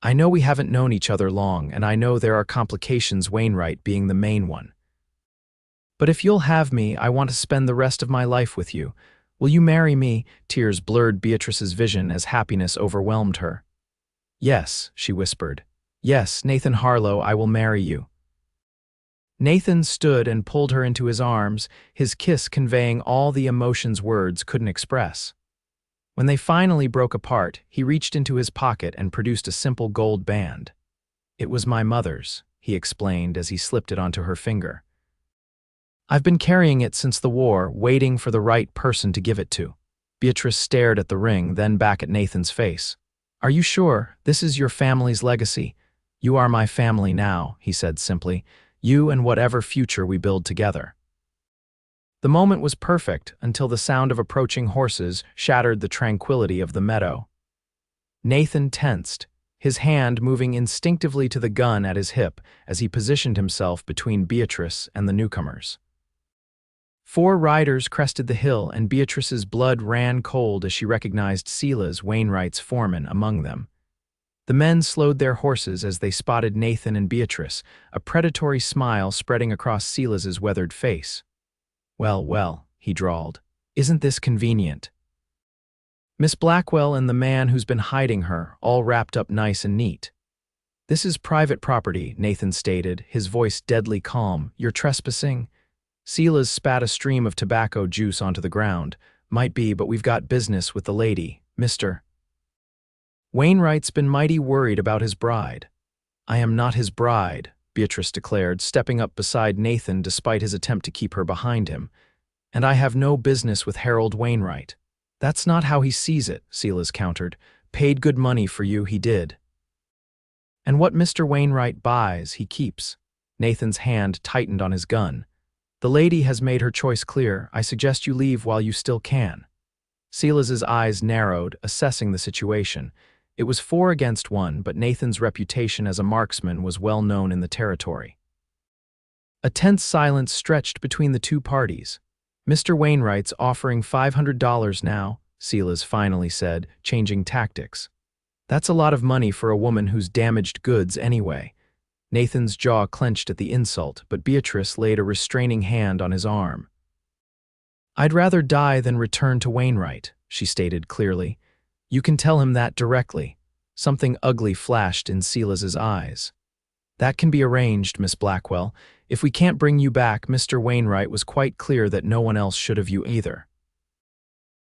"I know we haven't known each other long, and I know there are complications, Wainwright being the main one. But if you'll have me, I want to spend the rest of my life with you. Will you marry me?" Tears blurred Beatrice's vision as happiness overwhelmed her. "Yes," she whispered. "Yes, Nathan Harlow, I will marry you." Nathan stood and pulled her into his arms, his kiss conveying all the emotions words couldn't express. When they finally broke apart, he reached into his pocket and produced a simple gold band. "It was my mother's," he explained as he slipped it onto her finger. "I've been carrying it since the war, waiting for the right person to give it to." Beatrice stared at the ring, then back at Nathan's face. "Are you sure? This is your family's legacy." "You are my family now," he said simply. "You and whatever future we build together." The moment was perfect until the sound of approaching horses shattered the tranquility of the meadow. Nathan tensed, his hand moving instinctively to the gun at his hip as he positioned himself between Beatrice and the newcomers. 4 riders crested the hill, and Beatrice's blood ran cold as she recognized Silas, Wainwright's foreman, among them. The men slowed their horses as they spotted Nathan and Beatrice, a predatory smile spreading across Silas's weathered face. "Well, well," he drawled, "isn't this convenient? Miss Blackwell and the man who's been hiding her, all wrapped up nice and neat." "This is private property," Nathan stated, his voice deadly calm. "You're trespassing?" Silas spat a stream of tobacco juice onto the ground. "Might be, but we've got business with the lady, Mr. Wainwright's been mighty worried about his bride." "I am not his bride," Beatrice declared, stepping up beside Nathan despite his attempt to keep her behind him. "And I have no business with Harold Wainwright." "That's not how he sees it," Silas countered. "Paid good money for you, he did." And what Mr. Wainwright buys, he keeps. Nathan's hand tightened on his gun. The lady has made her choice clear. I suggest you leave while you still can. Silas's eyes narrowed, assessing the situation. It was 4 against 1, but Nathan's reputation as a marksman was well known in the territory. A tense silence stretched between the two parties. Mr. Wainwright's offering $500 now, Silas finally said, changing tactics. That's a lot of money for a woman who's damaged goods anyway. Nathan's jaw clenched at the insult, but Beatrice laid a restraining hand on his arm. I'd rather die than return to Wainwright, she stated clearly. You can tell him that directly. Something ugly flashed in Silas's eyes. That can be arranged, Miss Blackwell. If we can't bring you back, Mr. Wainwright was quite clear that no one else should have you either.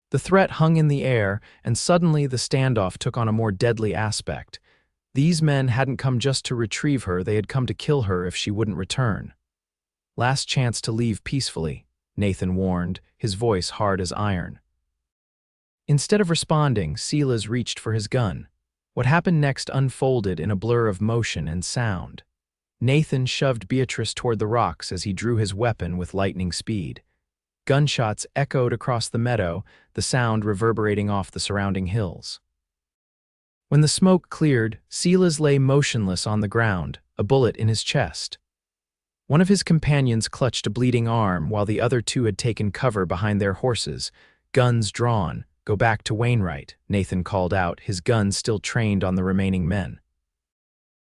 The threat hung in the air, and suddenly the standoff took on a more deadly aspect. These men hadn't come just to retrieve her, they had come to kill her if she wouldn't return. Last chance to leave peacefully, Nathan warned, his voice hard as iron. Instead of responding, Silas reached for his gun. What happened next unfolded in a blur of motion and sound. Nathan shoved Beatrice toward the rocks as he drew his weapon with lightning speed. Gunshots echoed across the meadow, the sound reverberating off the surrounding hills. When the smoke cleared, Silas lay motionless on the ground, a bullet in his chest. One of his companions clutched a bleeding arm while the other 2 had taken cover behind their horses, guns drawn. Go back to Wainwright, Nathan called out, his gun still trained on the remaining men.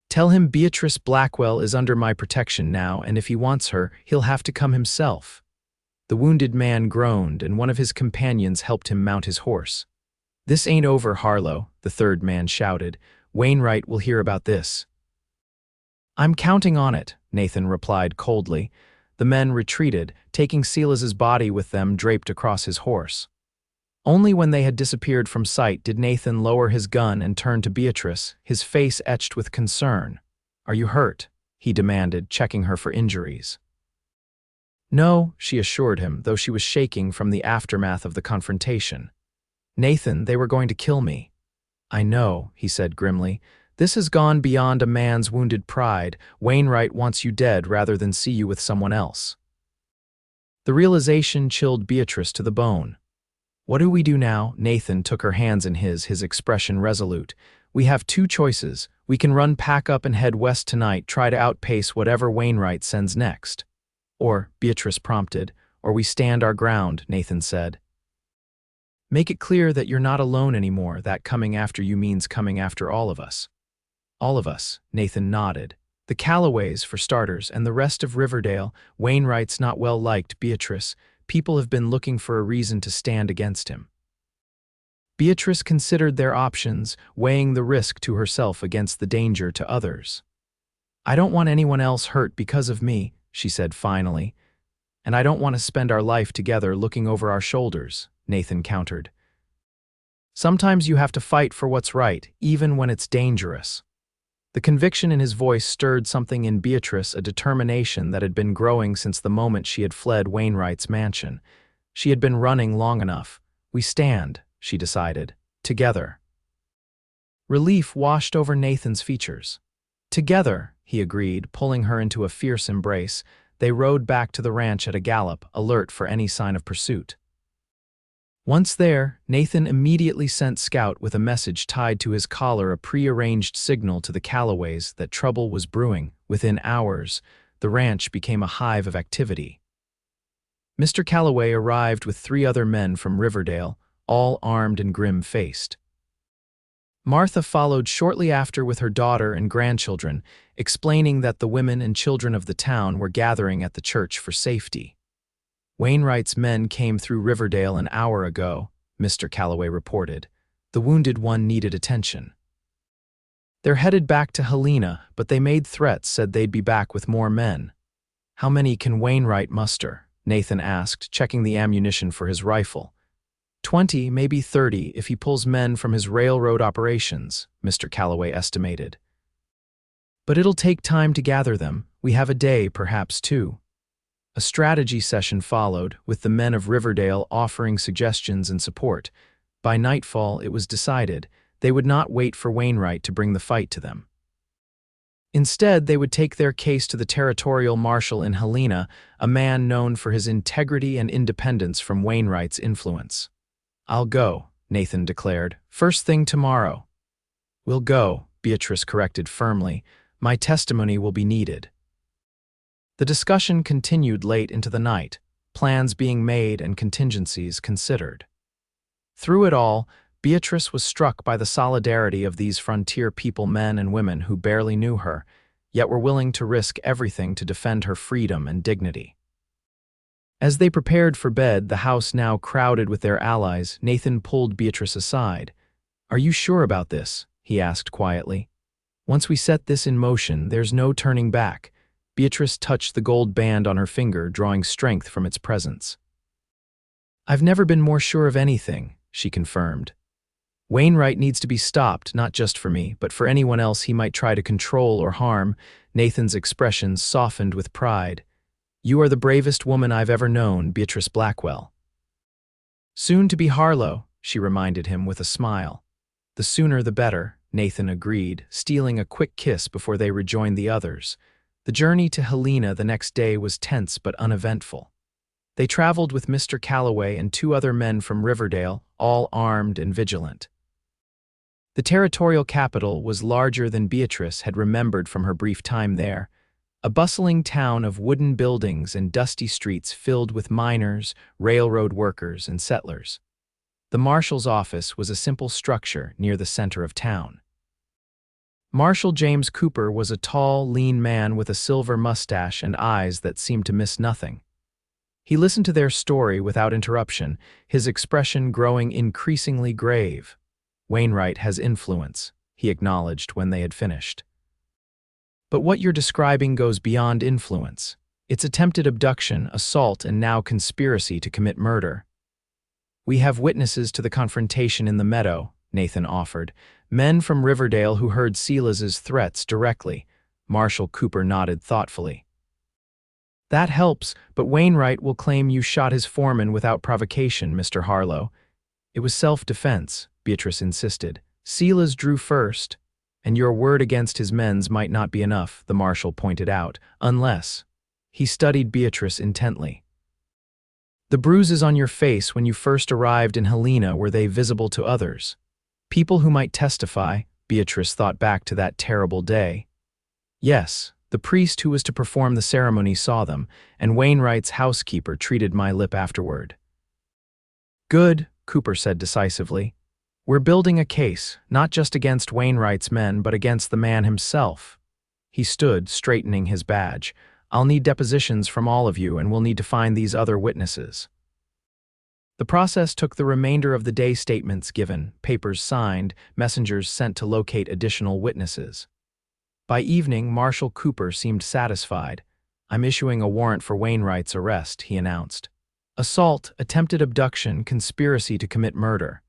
Tell him Beatrice Blackwell is under my protection now, and if he wants her, he'll have to come himself. The wounded man groaned, and one of his companions helped him mount his horse. This ain't over, Harlow, the third man shouted. Wainwright will hear about this. I'm counting on it, Nathan replied coldly. The men retreated, taking Silas's body with them draped across his horse. Only when they had disappeared from sight did Nathan lower his gun and turn to Beatrice, his face etched with concern. Are you hurt? He demanded, checking her for injuries. No, she assured him, though she was shaking from the aftermath of the confrontation. Nathan, they were going to kill me. I know, he said grimly. This has gone beyond a man's wounded pride. Wainwright wants you dead rather than see you with someone else. The realization chilled Beatrice to the bone. What do we do now? Nathan took her hands in his expression resolute. We have 2 choices. We can run pack up and head west tonight, try to outpace whatever Wainwright sends next. Or, Beatrice prompted, or we stand our ground, Nathan said. Make it clear that you're not alone anymore, that coming after you means coming after all of us. All of us, Nathan nodded. The Calloways, for starters, and the rest of Riverdale. Wainwright's not well liked, Beatrice. People have been looking for a reason to stand against him. Beatrice considered their options, weighing the risk to herself against the danger to others. I don't want anyone else hurt because of me, she said finally. And I don't want to spend our life together looking over our shoulders, Nathan countered. Sometimes you have to fight for what's right, even when it's dangerous. The conviction in his voice stirred something in Beatrice, a determination that had been growing since the moment she had fled Wainwright's mansion. She had been running long enough. We stand, she decided, together. Relief washed over Nathan's features. Together, he agreed, pulling her into a fierce embrace. They rode back to the ranch at a gallop, alert for any sign of pursuit. Once there, Nathan immediately sent Scout with a message tied to his collar, a pre-arranged signal to the Calloways that trouble was brewing. Within hours, the ranch became a hive of activity. Mr. Calloway arrived with 3 other men from Riverdale, all armed and grim-faced. Martha followed shortly after with her daughter and grandchildren, explaining that the women and children of the town were gathering at the church for safety. Wainwright's men came through Riverdale an hour ago, Mr. Calloway reported. The wounded one needed attention. They're headed back to Helena, but they made threats, said they'd be back with more men. How many can Wainwright muster? Nathan asked, checking the ammunition for his rifle. 20, maybe 30, if he pulls men from his railroad operations, Mr. Calloway estimated. But it'll take time to gather them. We have a day, perhaps 2. A strategy session followed, with the men of Riverdale offering suggestions and support. By nightfall, it was decided they would not wait for Wainwright to bring the fight to them. Instead, they would take their case to the territorial marshal in Helena, a man known for his integrity and independence from Wainwright's influence. "I'll go," Nathan declared. "First thing tomorrow." "We'll go," Beatrice corrected firmly. "My testimony will be needed." The discussion continued late into the night, plans being made and contingencies considered. Through it all, Beatrice was struck by the solidarity of these frontier people, men and women who barely knew her, yet were willing to risk everything to defend her freedom and dignity. As they prepared for bed, the house now crowded with their allies, Nathan pulled Beatrice aside. "Are you sure about this?" he asked quietly. "Once we set this in motion, there's no turning back." Beatrice touched the gold band on her finger, drawing strength from its presence. "I've never been more sure of anything," she confirmed. "Wainwright needs to be stopped, not just for me, but for anyone else he might try to control or harm." Nathan's expression softened with pride. "You are the bravest woman I've ever known, Beatrice Blackwell." "Soon to be Harlow," she reminded him with a smile. "The sooner the better," Nathan agreed, stealing a quick kiss before they rejoined the others. The journey to Helena the next day was tense but uneventful. They traveled with Mr. Calloway and 2 other men from Riverdale, all armed and vigilant. The territorial capital was larger than Beatrice had remembered from her brief time there, a bustling town of wooden buildings and dusty streets filled with miners, railroad workers, and settlers. The marshal's office was a simple structure near the center of town. Marshal James Cooper was a tall, lean man with a silver mustache and eyes that seemed to miss nothing. He listened to their story without interruption, his expression growing increasingly grave. "Wainwright has influence," he acknowledged when they had finished. "But what you're describing goes beyond influence. It's attempted abduction, assault, and now conspiracy to commit murder." "We have witnesses to the confrontation in the meadow," Nathan offered. "Men from Riverdale who heard Silas's threats directly." Marshal Cooper nodded thoughtfully. "That helps, but Wainwright will claim you shot his foreman without provocation, Mr. Harlow." "It was self-defense," Beatrice insisted. "Silas drew first, and your word against his men's might not be enough," the marshal pointed out, "unless—" He studied Beatrice intently. "The bruises on your face when you first arrived in Helena, were they visible to others? People who might testify?" Beatrice thought back to that terrible day. "Yes, the priest who was to perform the ceremony saw them, and Wainwright's housekeeper treated my lip afterward." "Good," Cooper said decisively. "We're building a case, not just against Wainwright's men, but against the man himself." He stood, straightening his badge. "I'll need depositions from all of you, and we'll need to find these other witnesses." The process took the remainder of the day, statements given, papers signed, messengers sent to locate additional witnesses. By evening, Marshal Cooper seemed satisfied. "I'm issuing a warrant for Wainwright's arrest," he announced. "Assault, attempted abduction, conspiracy to commit murder.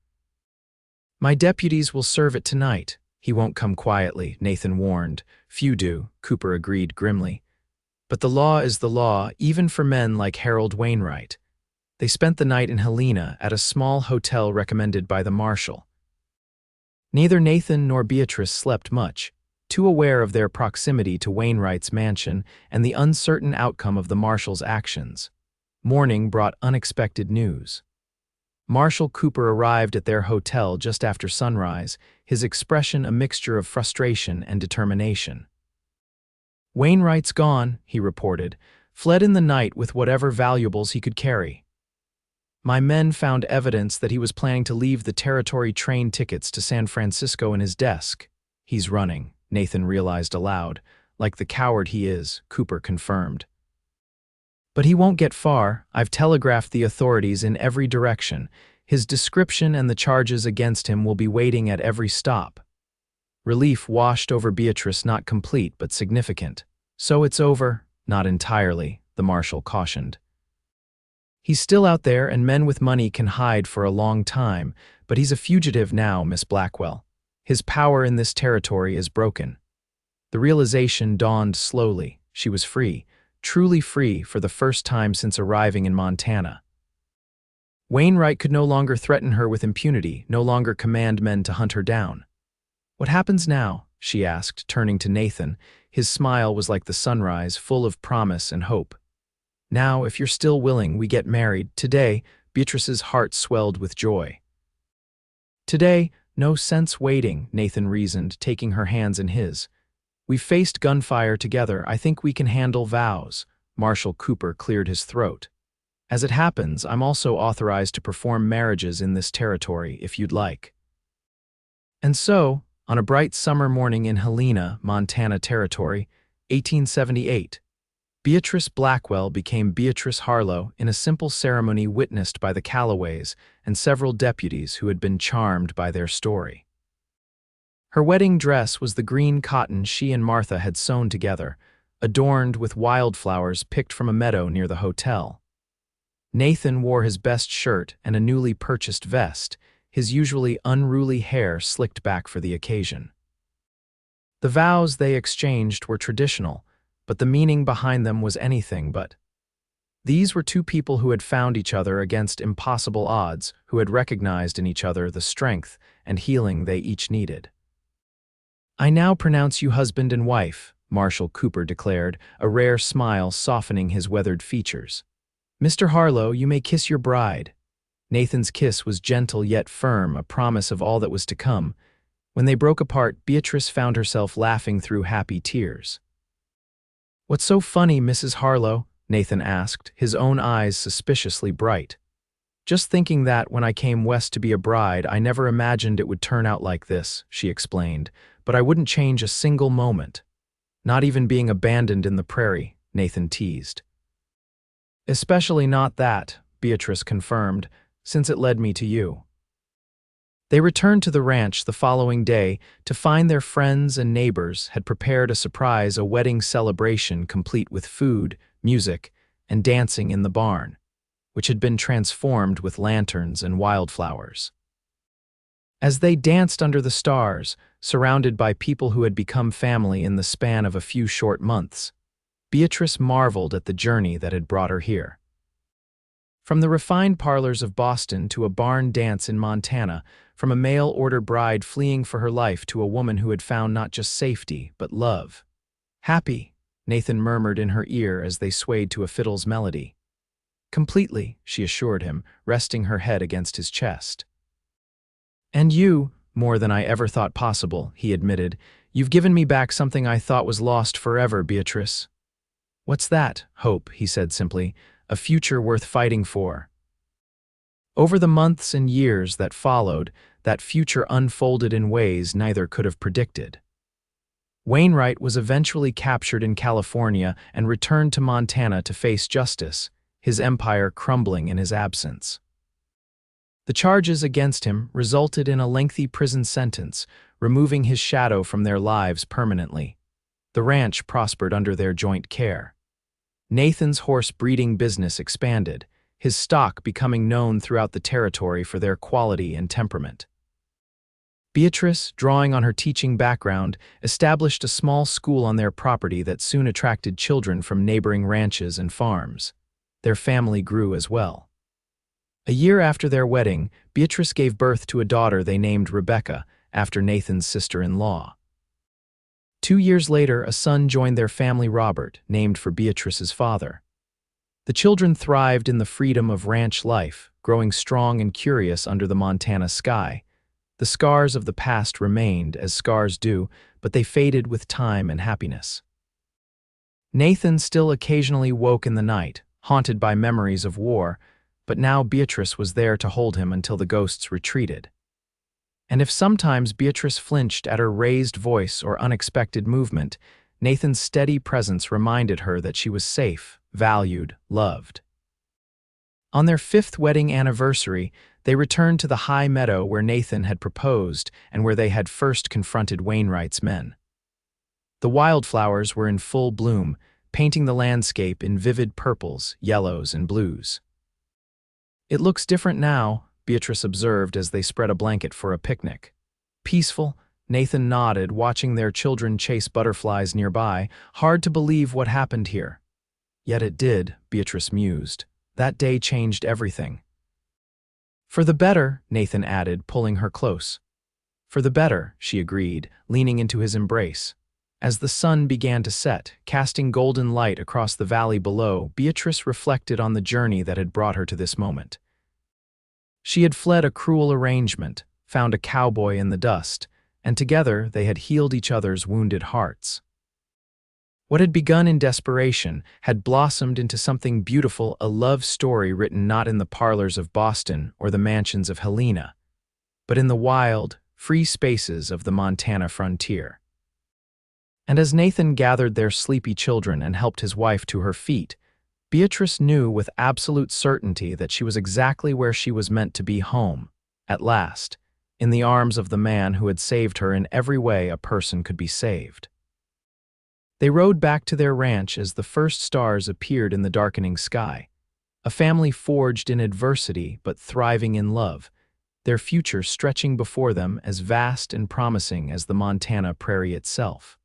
My deputies will serve it tonight." "He won't come quietly," Nathan warned. "Few do," Cooper agreed grimly. "But the law is the law, even for men like Harold Wainwright." They spent the night in Helena at a small hotel recommended by the marshal. Neither Nathan nor Beatrice slept much, too aware of their proximity to Wainwright's mansion and the uncertain outcome of the marshal's actions. Morning brought unexpected news. Marshal Cooper arrived at their hotel just after sunrise, his expression a mixture of frustration and determination. "Wainwright's gone," he reported, "fled in the night with whatever valuables he could carry. My men found evidence that he was planning to leave the territory train tickets to San Francisco in his desk." "He's running," Nathan realized aloud. "Like the coward he is," Cooper confirmed. "But he won't get far. I've telegraphed the authorities in every direction. His description and the charges against him will be waiting at every stop." Relief washed over Beatrice, not complete but significant. "So it's over?" "Not entirely," the marshal cautioned. "He's still out there, and men with money can hide for a long time, but he's a fugitive now, Miss Blackwell. His power in this territory is broken." The realization dawned slowly. She was free, truly free for the first time since arriving in Montana. Wainwright could no longer threaten her with impunity, no longer command men to hunt her down. "What happens now?" she asked, turning to Nathan. His smile was like the sunrise, full of promise and hope. Now, if you're still willing, we get married. Today, Beatrice's heart swelled with joy. Today, no sense waiting, Nathan reasoned, taking her hands in his. We've faced gunfire together. I think we can handle vows. Marshal Cooper cleared his throat. As it happens, I'm also authorized to perform marriages in this territory, if you'd like. And so, on a bright summer morning in Helena, Montana Territory, 1878, Beatrice Blackwell became Beatrice Harlow in a simple ceremony witnessed by the Calloways and several deputies who had been charmed by their story. Her wedding dress was the green cotton she and Martha had sewn together, adorned with wildflowers picked from a meadow near the hotel. Nathan wore his best shirt and a newly purchased vest, his usually unruly hair slicked back for the occasion. The vows they exchanged were traditional, but the meaning behind them was anything but. These were two people who had found each other against impossible odds, who had recognized in each other the strength and healing they each needed. I now pronounce you husband and wife, Marshal Cooper declared, a rare smile softening his weathered features. Mr. Harlow, you may kiss your bride. Nathan's kiss was gentle yet firm, a promise of all that was to come. When they broke apart, Beatrice found herself laughing through happy tears. What's so funny, Mrs. Harlow? Nathan asked, his own eyes suspiciously bright. Just thinking that when I came west to be a bride, I never imagined it would turn out like this, she explained, but I wouldn't change a single moment. Not even being abandoned in the prairie, Nathan teased. Especially not that, Beatrice confirmed, since it led me to you. They returned to the ranch the following day to find their friends and neighbors had prepared a wedding celebration complete with food, music, and dancing in the barn, which had been transformed with lanterns and wildflowers. As they danced under the stars, surrounded by people who had become family in the span of a few short months, Beatrice marveled at the journey that had brought her here. From the refined parlors of Boston to a barn dance in Montana, from a mail-order bride fleeing for her life to a woman who had found not just safety, but love. Happy, Nathan murmured in her ear as they swayed to a fiddle's melody. Completely, she assured him, resting her head against his chest. And you, more than I ever thought possible, he admitted. You've given me back something I thought was lost forever, Beatrice. What's that? Hope, he said simply. A future worth fighting for. Over the months and years that followed, that future unfolded in ways neither could have predicted. Wainwright was eventually captured in California and returned to Montana to face justice, his empire crumbling in his absence. The charges against him resulted in a lengthy prison sentence, removing his shadow from their lives permanently. The ranch prospered under their joint care. Nathan's horse breeding business expanded, his stock becoming known throughout the territory for their quality and temperament. Beatrice, drawing on her teaching background, established a small school on their property that soon attracted children from neighboring ranches and farms. Their family grew as well. A year after their wedding, Beatrice gave birth to a daughter they named Rebecca, after Nathan's sister-in-law. 2 years later, a son joined their family, Robert, named for Beatrice's father. The children thrived in the freedom of ranch life, growing strong and curious under the Montana sky. The scars of the past remained, as scars do, but they faded with time and happiness. Nathan still occasionally woke in the night, haunted by memories of war, but now Beatrice was there to hold him until the ghosts retreated. And if sometimes Beatrice flinched at her raised voice or unexpected movement, Nathan's steady presence reminded her that she was safe, valued, loved. On their 5th wedding anniversary, they returned to the high meadow where Nathan had proposed and where they had first confronted Wainwright's men. The wildflowers were in full bloom, painting the landscape in vivid purples, yellows, and blues. It looks different now, Beatrice observed as they spread a blanket for a picnic. Peaceful, Nathan nodded, watching their children chase butterflies nearby. Hard to believe what happened here. Yet it did, Beatrice mused. That day changed everything. For the better, Nathan added, pulling her close. For the better, she agreed, leaning into his embrace. As the sun began to set, casting golden light across the valley below, Beatrice reflected on the journey that had brought her to this moment. She had fled a cruel arrangement, found a cowboy in the dust, and together they had healed each other's wounded hearts. What had begun in desperation had blossomed into something beautiful, a love story written not in the parlors of Boston or the mansions of Helena, but in the wild, free spaces of the Montana frontier. And as Nathan gathered their sleepy children and helped his wife to her feet, Beatrice knew with absolute certainty that she was exactly where she was meant to be, home, at last, in the arms of the man who had saved her in every way a person could be saved. They rode back to their ranch as the first stars appeared in the darkening sky, a family forged in adversity but thriving in love, their future stretching before them as vast and promising as the Montana prairie itself.